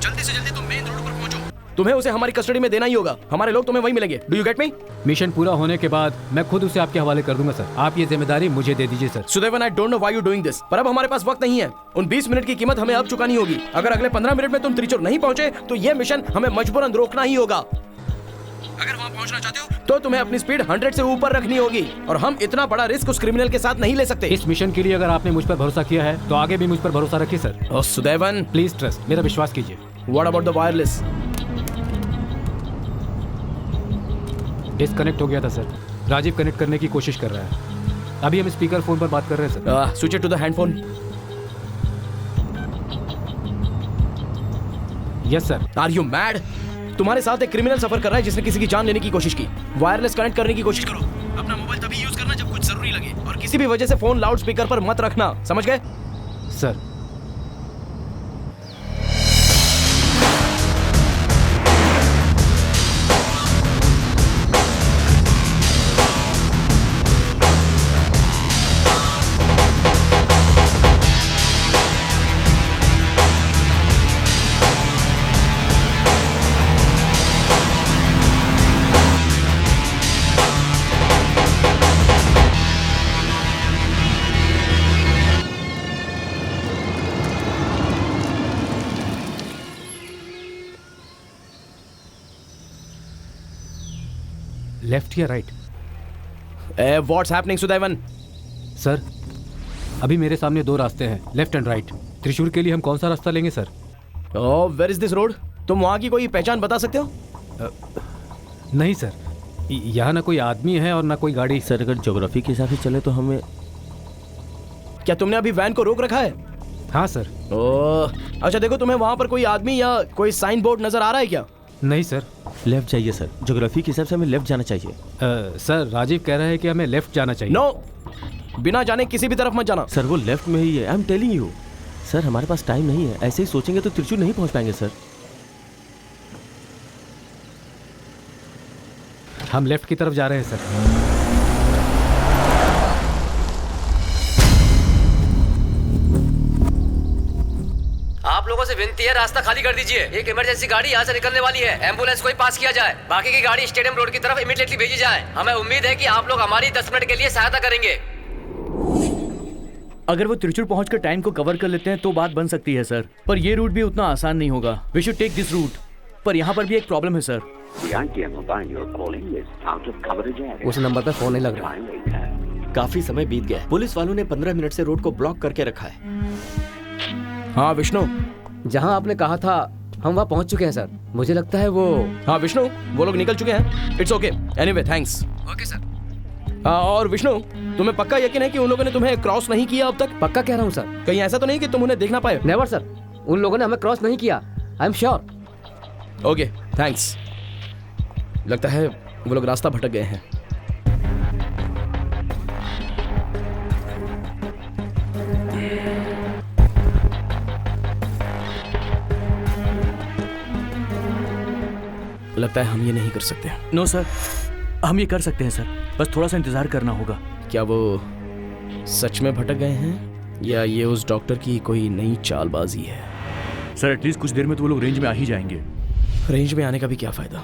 जल्दी से जल्दी तुम मेन रोड पर पहुंचो। तुम्हें उसे हमारी कस्टडी में देना ही होगा। हमारे लोग तुम्हें वहीं मिलेंगे। Do you get me? Mission पूरा होने के बाद मैं खुद उसे आपके हवाले कर दूंगा सर। आप ये जिम्मेदारी मुझे दे दीजिए sir. Sudevan, I don't know why you doing this, पर अब हमारे पास वक्त नहीं है। उन 20 मिनट की कीमत हमें अब चुकानी होगी। अगर अगले 15 मिनट में तुम त्रिचुर नहीं पहुंचे तो ये मिशन हमें मजबूरन रोकना ही होगा। अगर वहां पहुंचना चाहते हो तो तुम्हें अपनी स्पीड 100 से ऊपर रखनी होगी, और हम इतना बड़ा रिस्क उस क्रिमिनल के साथ नहीं ले सकते। इस मिशन के लिए अगर आपने मुझ पर भरोसा किया है तो आगे भी मुझ पर भरोसा रखिए सर। ओह सुदेवन, प्लीज ट्रस्ट, मेरा विश्वास कीजिए। What about the wireless? Disconnect हो गया था सर। राजीव कनेक्ट करने की कोशिश कर रहा है। अभी हम स्पीकर फोन पर बात कर रहे हैं sir. Switch it to the handphone. Yes sir. Are you mad? तुम्हारे साथ एक क्रिमिनल सफर कर रहा है जिसने किसी की जान लेने की कोशिश की। वायरलेस कनेक्ट करने की कोशिश करो। अपना मोबाइल तभी यूज करना जब कुछ जरूरी लगे, और किसी भी वजह से फोन लाउड स्पीकर पर मत रखना, समझ गए? सर। लेफ्ट या right? What's happening Sudevan? Sir, अभी मेरे सामने दो रास्ते हैं, लेफ्ट एंड राइट। त्रिशूर के लिए हम कौन सा रास्ता लेंगे sir? Oh, where is this road? तुम वहां की कोई पहचान बता सकते हो? नहीं सर, यहाँ ना कोई आदमी है और ना कोई गाड़ी। सर, अगर ज्योग्राफी के हिसाब से चले तो हमें। क्या तुमने अभी वैन को रोक रखा है? हाँ सर। ओह, अच्छा देखो, तुम्हें वहां पर कोई आदमी या कोई साइन बोर्ड नजर आ रहा है क्या? नहीं सर। लेफ्ट जाइए सर, ज्योग्राफी के हिसाब से हमें लेफ्ट जाना चाहिए। सर, राजीव कह रहा है कि हमें लेफ्ट जाना चाहिए। नो, बिना जाने किसी भी तरफ मत जाना। सर, वो लेफ्ट में ही है, I am telling you. Sir, हमारे पास टाइम नहीं है, ऐसे ही सोचेंगे तो त्रिशूल नहीं पहुंच पाएंगे सर। हम लेफ्ट की तरफ जा रहे हैं सर। आप लोगों से विनती है, रास्ता खाली कर दीजिए। एक इमरजेंसी गाड़ी यहाँ से निकलने वाली है। एम्बुलेंस को ही पास किया जाए, बाकी की गाड़ी स्टेडियम रोड की तरफ इमीडिएटली भेजी जाए। हमें उम्मीद है कि आप लोग हमारी 10 मिनट के लिए सहायता करेंगे। अगर वो त्रिचुर पहुंचकर टाइम को कवर कर लेते हैं तो बात बन सकती है सर, पर ये रूट भी उतना आसान नहीं होगा। We should take this route, पर यहाँ पर भी एक प्रॉब्लम है सर। उस नंबर पे फोन नहीं लग रहा। काफी समय बीत गया है। पुलिस वालों ने 15 मिनट से रोड को ब्लॉक करके रखा है। हाँ विष्णु, जहाँ आपने कहा था हम वहाँ पहुँच चुके हैं सर। मुझे लगता है वो। हाँ विष्णु, वो लोग निकल चुके हैं। It's okay, anyway thanks. Okay sir. और विष्णु, तुम्हें पक्का यकीन है कि उन लोगों ने तुम्हें क्रॉस नहीं किया अब तक? पक्का कह रहा हूँ सर। कहीं ऐसा तो नहीं कि तुम उन्हें देख ना पाए? नेवर सर, उन लोगों ने हमें क्रॉस नहीं किया। आई एम श्योर। Okay thanks. लगता है वो लोग रास्ता भटक गए हैं। लगता है हम ये नहीं कर सकते। नो सर, हम ये कर सकते हैं सर, बस थोड़ा सा इंतजार करना होगा। क्या वो सच में भटक गए हैं या ये उस डॉक्टर की कोई नई चालबाजी है? सर, एटलीस्ट कुछ देर में तो वो लोग रेंज में आ ही जाएंगे। रेंज में आने का भी क्या फायदा?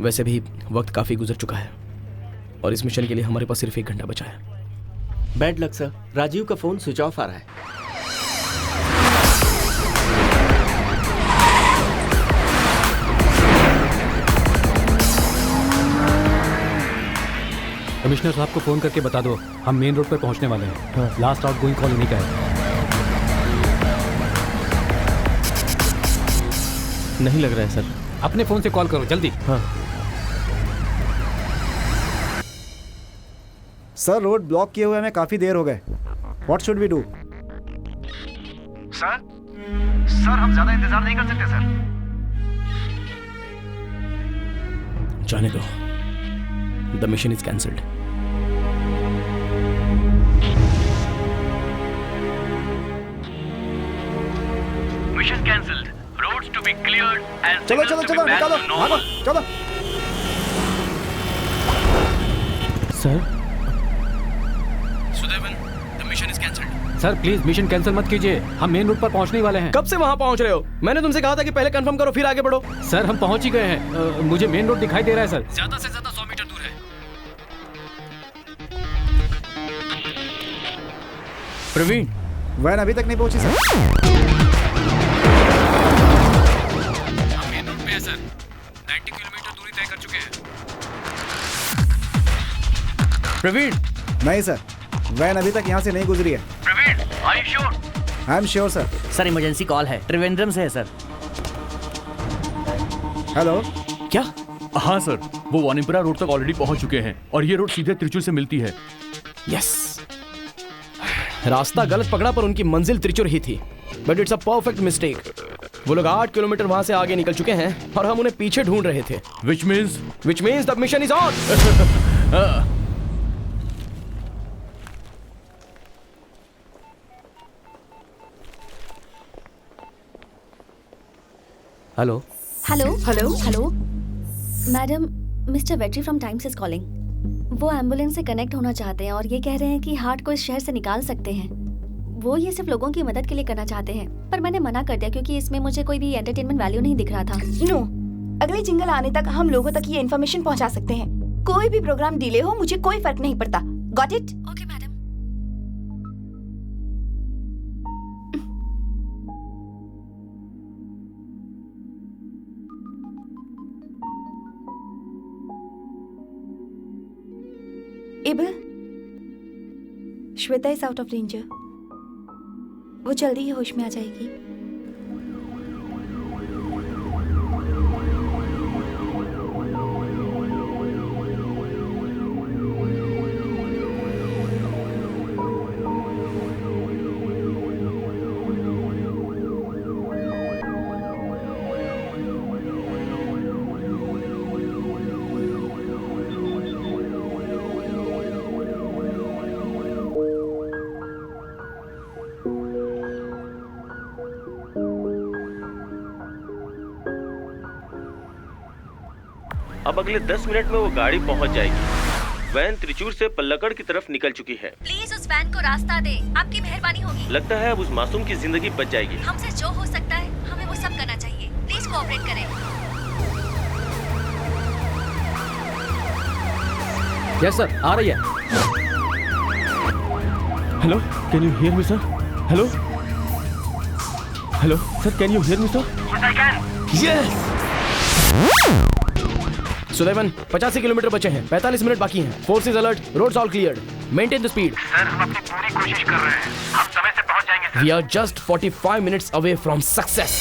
वैसे भी वक्त काफी गुजर चुका है और इस मिशन के लिए हमारे पास सिर्फ 1 घंटा बचा है। बैड लक सर, राजीव का फोन स्विच ऑफ आ रहा है। कमिश्नर साहब को फ़ोन करके बता दो हम मेन रोड पर पहुंचने वाले हैं। लास्ट आउट गोइंग कॉल इन्हीं का है। नहीं लग रहा है सर। अपने फ़ोन से कॉल करो जल्दी। हाँ सर, रोड ब्लॉक किए हुए हमें काफ़ी देर हो गए। What should we do? Sir हम ज़्यादा इंतज़ार नहीं कर सकते सर। जाने दो, the mission is cancelled. Mission cancelled, roads to be cleared and चलो चलो चलो, निकालो भागो, चलो। Sir Sudevan, the mission is cancelled. Sir please mission cancel मत कीजिए, हम मेन रोड पर पहुंचने ही वाले हैं। कब से वहां पहुंच रहे हो? मैंने तुमसे कहा था कि पहले कंफर्म करो फिर आगे बढ़ो। सर हम पहुंच ही गए हैं। मुझे मेन रोड दिखाई दे रहा है सर। ज्यादा से ज्यादा 100 मीटर दूर है। प्रवीण, वैन अभी तक नहीं पहुंची सर। हम मेन रोड पे है सर। 90 किलोमीटर दूरी तय कर चुके हैं। प्रवीण, नहीं सर, वैन अभी तक यहाँ से नहीं गुजरी है। Praveen, are you sure? I am sure sir. Sir emergency call है, त्रिवेंद्रम से है सर। हेलो। क्या? हाँ सर, वो वानिमपुरा रोड तक ऑलरेडी पहुंच चुके हैं और ये रोड सीधे त्रिचूर से मिलती है। यस, रास्ता गलत पकड़ा पर उनकी मंजिल त्रिचुर ही थी, but it's a perfect mistake. वो लोग 8 किलोमीटर वहां से आगे निकल चुके हैं और हम उन्हें पीछे ढूंढ रहे थे। Which means the mission is on. Hello hello hello hello madam, mister Vetri from times is calling. वो एम्बुलेंस से कनेक्ट होना चाहते हैं और ये कह रहे हैं कि हार्ट को इस शहर से निकाल सकते हैं। वो ये सिर्फ लोगों की मदद के लिए करना चाहते हैं, पर मैंने मना कर दिया क्योंकि इसमें मुझे कोई भी एंटरटेनमेंट वैल्यू नहीं दिख रहा था। नो, अगले जिंगल आने तक हम लोगों तक ये इन्फॉर्मेशन पहुंचा सकते हैं। कोई भी प्रोग्राम डिले हो मुझे कोई फर्क नहीं पड़ता। Got it? Okay madam. Able, Shweta is out of danger. वो जल्दी ही होश में आ जाएगी। अब अगले 10 मिनट में वो गाड़ी पहुंच जाएगी। वैन त्रिचूर से पल्लकड़ की तरफ निकल चुकी है। प्लीज उस वैन को रास्ता दे, आपकी मेहरबानी होगी। लगता है अब उस मासूम की जिंदगी बच जाएगी। हमसे जो हो सकता है हमें वो सब करना चाहिए। प्लीज कोऑपरेट करें। यस सर, आ रही है। Hello, can you hear me sir? Hello hello sir, can you hear me sir? Yes. Sudevan, 85 kilometre बचे हैं, 45 मिनट बाकी हैं। Forces alert, roads all cleared, maintain the speed. Sir हम अपनी पूरी कोशिश कर रहे हैं, हम समय से पहुंच जाएंगे sir. We are just 45 minutes away from success.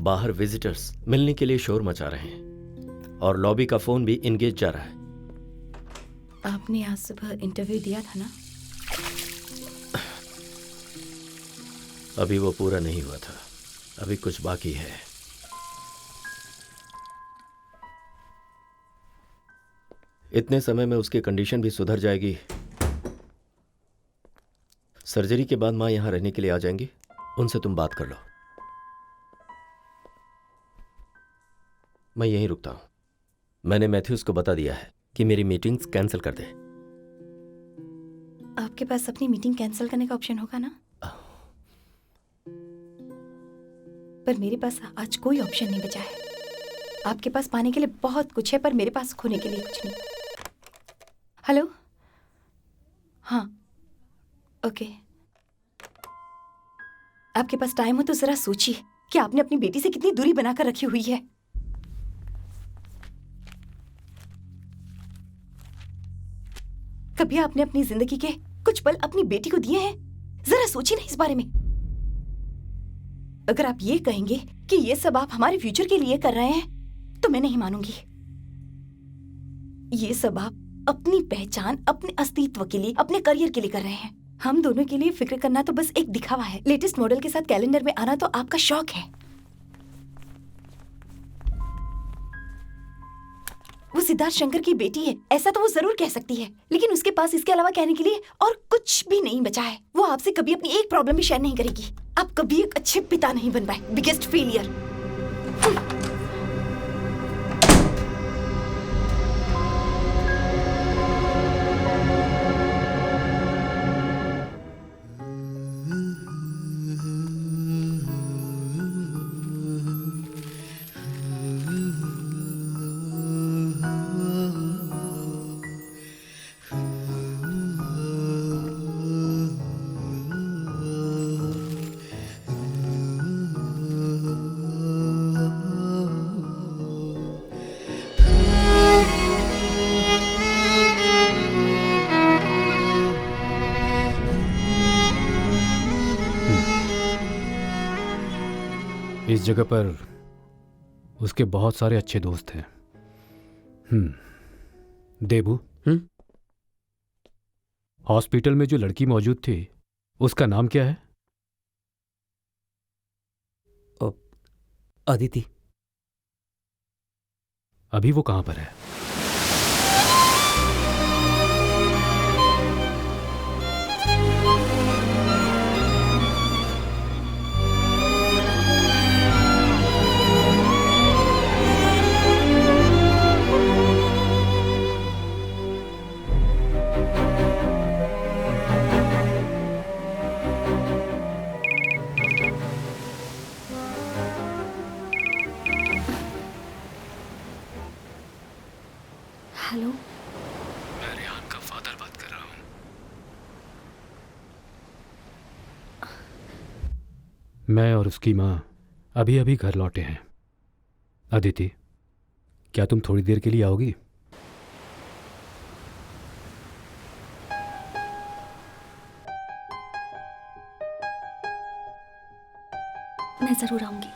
बाहर विजिटर्स मिलने के लिए शोर मचा रहे हैं और लॉबी का फोन भी इंगेज जा रहा है। आपने आज सुबह इंटरव्यू दिया था ना? अभी वो पूरा नहीं हुआ था, अभी कुछ बाकी है। इतने समय में उसकी कंडीशन भी सुधर जाएगी। सर्जरी के बाद माँ यहां रहने के लिए आ जाएंगी, उनसे तुम बात कर लो। मैं यहीं रुकता हूं। मैंने मैथ्यूज को बता दिया है कि मेरी मीटिंग्स कैंसिल कर दे। आपके पास अपनी मीटिंग कैंसिल करने का ऑप्शन होगा ना? पर मेरे पास आज कोई ऑप्शन नहीं बचा है। आपके पास पाने के लिए बहुत कुछ है, पर मेरे पास खोने के लिए कुछ नहीं। हेलो, हाँ, ओके। आपके पास टाइम हो तो जरा सोचिए कि आपने अपनी बेटी से कितनी दूरी बनाकर रखी हुई है। कभी आपने अपनी जिंदगी के कुछ पल अपनी बेटी को दिए हैं? जरा सोचिए ना इस बारे में। अगर आप ये कहेंगे कि ये सब आप हमारे फ्यूचर के लिए कर रहे हैं तो मैं नहीं मानूंगी। ये सब आप अपनी पहचान, अपने अस्तित्व के लिए, अपने करियर के लिए कर रहे हैं। हम दोनों के लिए फिक्र करना तो बस एक दिखावा है। लेटेस्ट मॉडल के साथ कैलेंडर में आना तो आपका शौक है। वो सिद्धार्थ शंकर की बेटी है, ऐसा तो वो जरूर कह सकती है, लेकिन उसके पास इसके अलावा कहने के लिए और कुछ भी नहीं बचा है। वो आपसे कभी अपनी एक प्रॉब्लम भी शेयर नहीं करेगी। आप कभी एक अच्छे पिता नहीं बन पाए। Biggest failure. इस जगह पर उसके बहुत सारे अच्छे दोस्त हैं। देबू, हॉस्पिटल में जो लड़की मौजूद थी उसका नाम क्या है? अदिति। अभी वो कहां पर है? हेलो, मैं रेहान का फादर बात कर रहा हूँ। मैं और उसकी माँ अभी अभी घर लौटे हैं। अदिति, क्या तुम थोड़ी देर के लिए आओगी? मैं जरूर आऊंगी।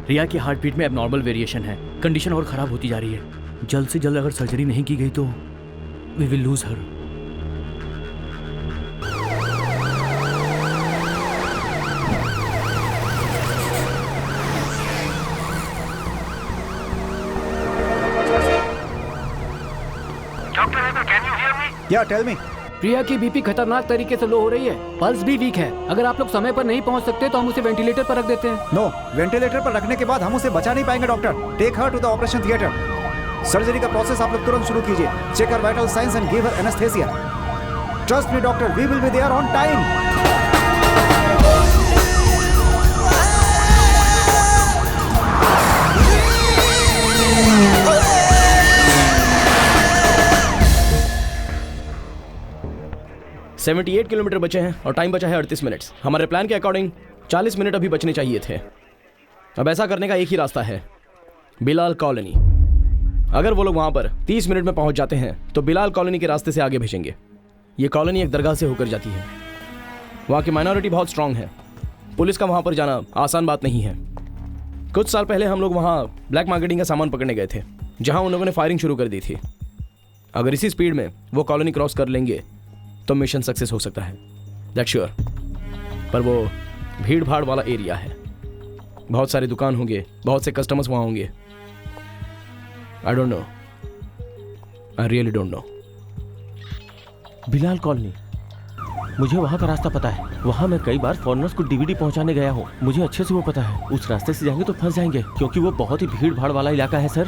रिया की हार्ट बीट में एबनॉर्मल वेरिएशन है। कंडीशन और खराब होती जा रही है। जल्द से जल्द अगर सर्जरी नहीं की गई तो वी विल लूज हर। या टेल मी। प्रिया की बीपी खतरनाक तरीके से लो हो रही है, पल्स भी वीक है। अगर आप लोग समय पर नहीं पहुंच सकते तो हम उसे वेंटिलेटर पर रख देते हैं। नो, वेंटिलेटर पर रखने के बाद हम उसे बचा नहीं पाएंगे doctor. Take her to the operation theatre. Surgery का प्रोसेस आप लोग तुरंत शुरू कीजिए। Check her vital science and give her anaesthesia. Trust me doctor, we will be there on time. 78 kilometre बचे हैं और टाइम बचा है 38 मिनट्स। हमारे प्लान के अकॉर्डिंग 40 मिनट अभी बचने चाहिए थे। अब ऐसा करने का एक ही रास्ता है, बिलाल कॉलोनी। अगर वो लोग वहाँ पर 30 मिनट में पहुँच जाते हैं तो बिलाल कॉलोनी के रास्ते से आगे भेजेंगे। ये कॉलोनी एक दरगाह से होकर जाती है। वहाँ की माइनॉरिटी बहुत स्ट्रांग है। पुलिस का वहाँ पर जाना आसान बात नहीं है। कुछ साल पहले हम लोग वहाँ ब्लैक मार्केटिंग का सामान पकड़ने गए थे, जहाँ उन लोगों ने फायरिंग शुरू कर दी थी। अगर इसी स्पीड में वो कॉलोनी क्रॉस कर लेंगे तो मिशन सक्सेस हो सकता है, दैट्स श्योर। पर वो भीड़ भाड़ वाला एरिया है, बहुत सारे दुकान होंगे, बहुत से कस्टमर्स वहाँ होंगे। आई don't no, I really don't know. Bilal colony, मुझे वहाँ का रास्ता पता है। वहाँ मैं कई बार फॉरेनर्स को डीवीडी पहुँचाने गया हूँ, मुझे अच्छे से वो पता है। उस रास्ते से जाएंगे तो फंस जाएंगे, क्योंकि वो बहुत ही भीड़ भाड़ वाला इलाका है सर।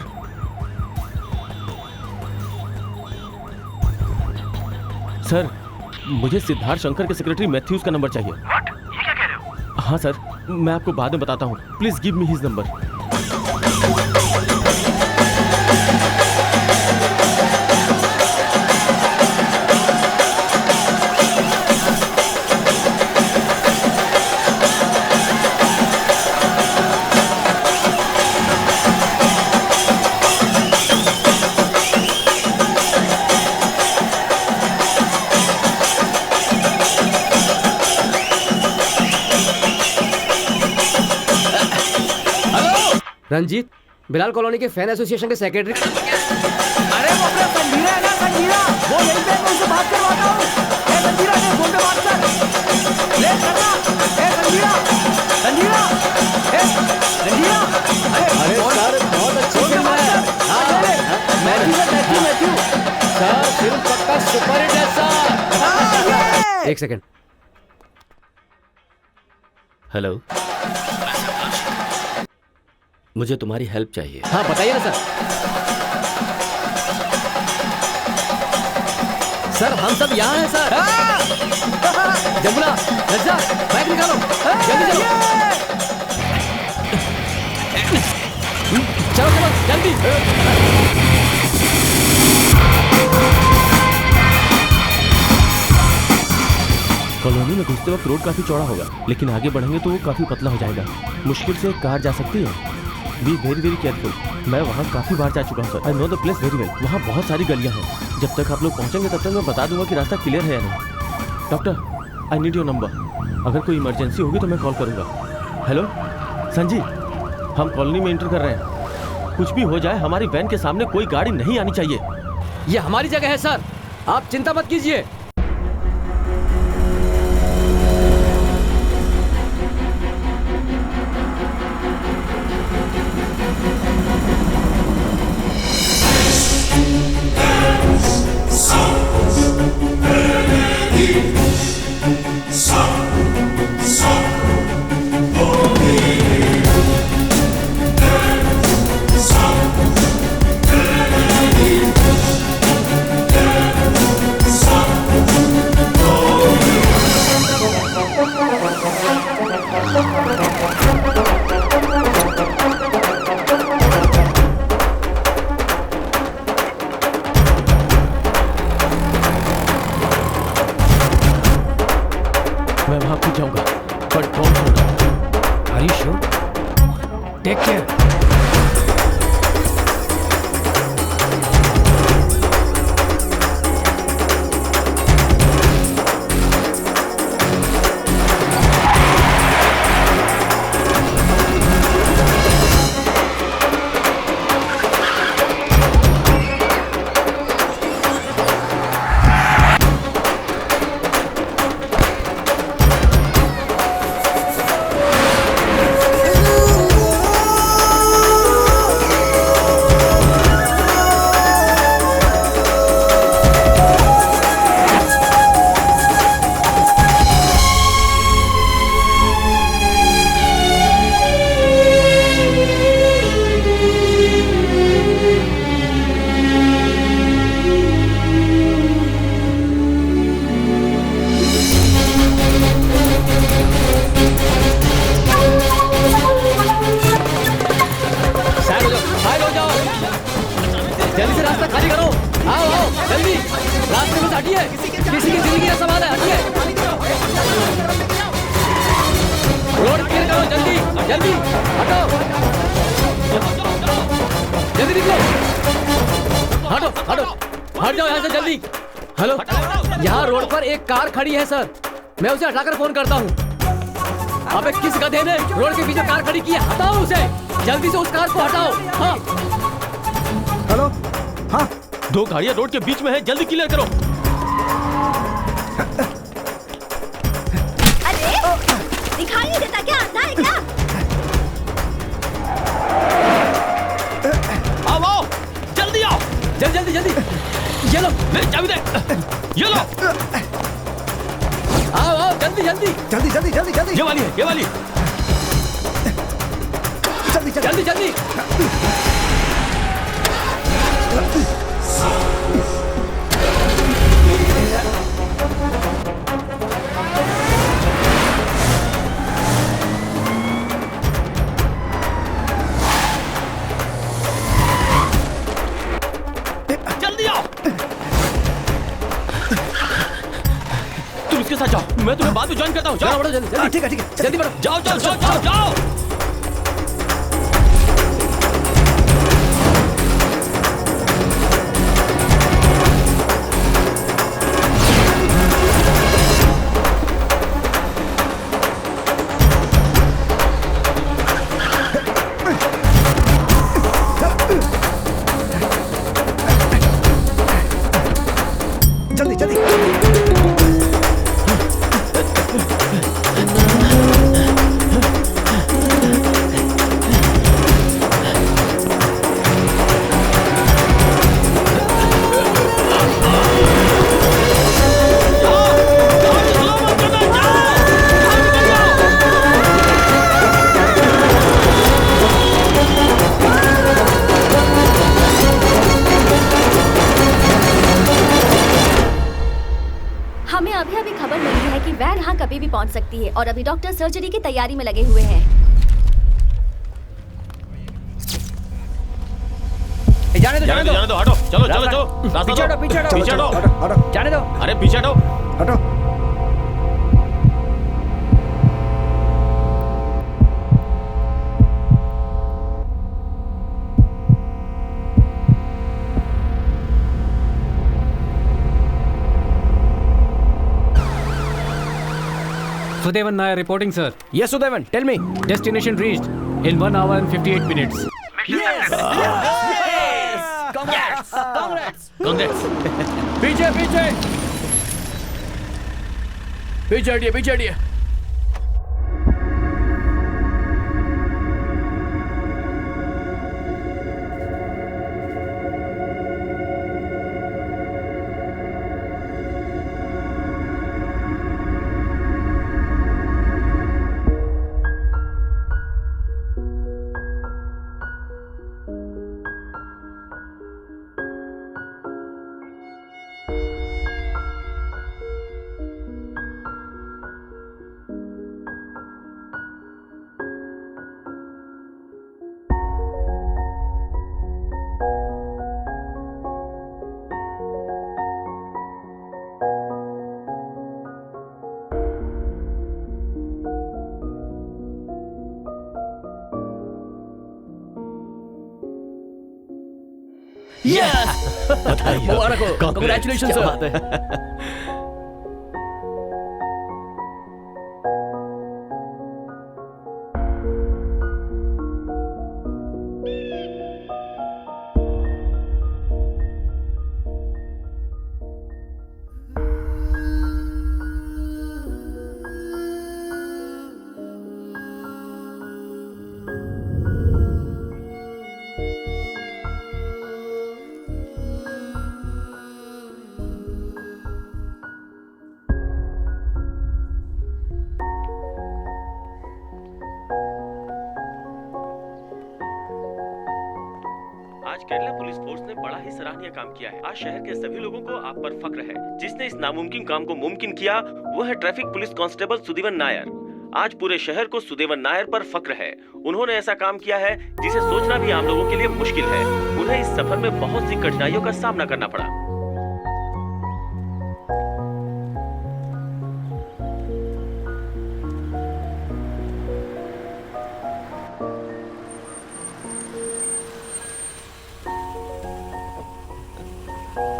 सर, मुझे सिद्धार्थ शंकर के सेक्रेटरी मैथ्यूज का नंबर चाहिए। What? ये क्या कह रहे हो? हाँ सर, मैं आपको बाद में बताता हूँ। Please give me his number. Ranjit, Bilal colony के फैन एसोसिएशन के सेक्रेटरी। अरे वो अपना संजीरा है ना, संजीरा, वो यहीं पे मैं उससे बात करवाता हूँ। ए संजीरा, ने फोन पे बात कर ले करना। ए संजीरा, संजीरा, ए संजीरा, अरे सर बहुत अच्छी फिल्म है। मैथ्यू सर फिल्म पक्का सुपर हिट है सर। एक सेकंड। हेलो, मुझे तुम्हारी हेल्प चाहिए। हाँ बताइए ना सर। सर हम सब यहाँ हैं सर। जमुना, रज्जा, बाइक निकालो, जल्दी चलो। चलो चलो जल्दी। कॉलोनी में घुसते वक्त रोड काफी चौड़ा होगा, लेकिन आगे बढ़ेंगे तो वो काफी पतला हो जाएगा। मुश्किल से एक कार जा सकती है। Be very very careful. मैं वहाँ काफी बार जा चुका हूँ sir. I know the place very well. वहाँ बहुत सारी गलियाँ हैं। जब तक आप लोग पहुँचेंगे तब तक मैं बता दूंगा कि रास्ता क्लियर है या नहीं। Doctor, I need your number. अगर कोई इमरजेंसी होगी तो मैं कॉल करूँगा। हेलो संजी, हम कॉलोनी में एंटर कर रहे हैं। कुछ भी हो जाए हमारी वैन के सामने कोई गाड़ी नहीं आनी चाहिए। ये हमारी जगह है सर, आप चिंता मत कीजिए। मैं वहाँ पहुँच जाऊँगा, पर कौन होगा? Are you sure? Take care. जल्दी से रास्ता खाली करो। आओ आओ जल्दी, रास्ते में से हटिए, किसी की जिंदगी का सवाल है, हटिए। रोड क्लियर करो, जल्दी जल्दी हटो, जल्दी निकलो, हटो हटो, हट जाओ यहाँ से जल्दी। हेलो, यहाँ रोड पर एक कार खड़ी है सर, मैं उसे हटाकर फोन करता हूँ। अबे किस गधे ने रोड के पीछे कार खड़ी की है, हटाओ उसे, जल्दी से उस कार को हटाओ। हाँ हेलो, हाँ, दो गाड़ियां रोड के बीच में है, जल्दी क्लियर करो। अरे दिखाई नहीं देता क्या, अंधा है क्या? आओ आओ, जल्दी आओ, जल्दी जल्दी जल्दी, ये लो मेरी चाबी दे, ये लो, आओ आओ जल्दी जल्दी जल्दी जल्दी जल्दी जल्दी, ये वाली है, ये वाली, जल्दी जल्दी जल्दी। मैं तुम्हें बाद में ज्वाइन करता हूँ। जाओ बढ़ो जल्दी, ठीक है जल्दी बढ़ो। जाओ जाओ जाओ जाओ जाओ। जल्दी जल्दी। हमें अभी अभी खबर मिली है कि वैन यहाँ कभी भी पहुँच सकती है और अभी डॉक्टर सर्जरी की तैयारी में लगे हुए हैं। जाने दो हटो। चलो चलो चलो। पीछे हटो पीछे हटो। जाने दो। अरे पीछे हटो। हटो। Sudevan Nair reporting, sir. Yes, Sudevan, tell me. Destination reached in 1 hour and 58 minutes. Yes! Congrats! पीछे हटिए। मुबारक हो। Congratulations, क्या sir. बात है। आज केरला पुलिस फोर्स ने बड़ा ही सराहनीय काम किया है। आज शहर के सभी लोगों को आप पर फक्र है। जिसने इस नामुमकिन काम को मुमकिन किया वो है ट्रैफिक पुलिस कांस्टेबल सुदेवन नायर। आज पूरे शहर को सुदेवन नायर पर फक्र है। उन्होंने ऐसा काम किया है जिसे सोचना भी आम लोगों के लिए मुश्किल है। उन्हें इस सफर में बहुत सी कठिनाइयों का सामना करना पड़ा।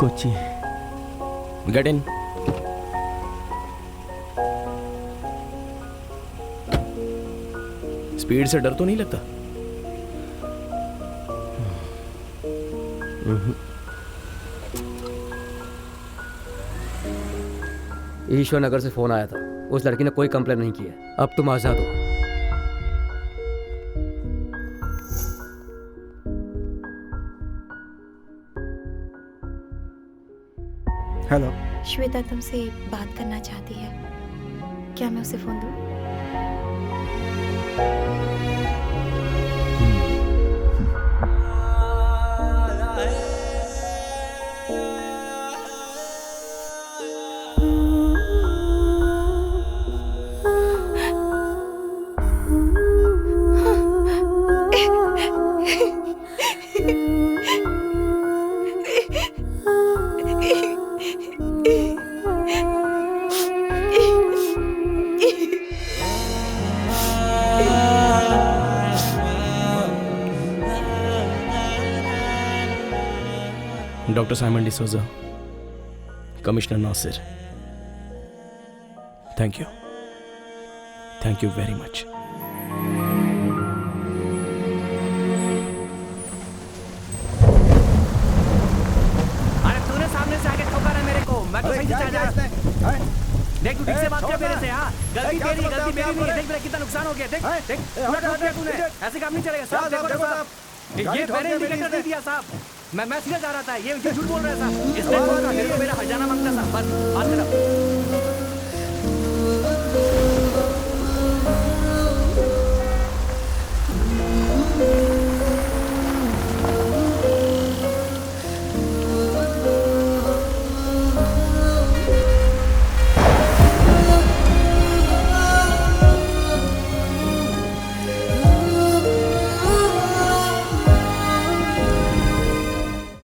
Kochi, Get in. स्पीड से डर तो नहीं लगता? ईश्वर नगर से फोन आया था। उस लड़की ने कोई कंप्लेन नहीं की है। अब तुम आजाद हो। हेलो। श्वेता तुमसे बात करना चाहती है। क्या मैं उसे फोन दूं? Doctor Simon D'Souza, commissioner Nasir, thank you very much. अरे तूने सामने से आके ठोका है मेरे को, मैं तो सही से चल रहा। देख तू ठीक से बात कर मेरे से। हाँ गलती मेरी नहीं है। देख मेरा कितना नुकसान हो गया। देख पूरा ठोक दिया तूने। ऐसे काम नहीं चलेगा साहब। देखो साहब, ये मैंने इंडिकेटर नहीं दिया साहब। मैं सीधा जा रहा था। ये झूठ बोल रहा है साहब। इसने मेरे को मेरा हर्जाना मांगता साहब। बस बात खत्म।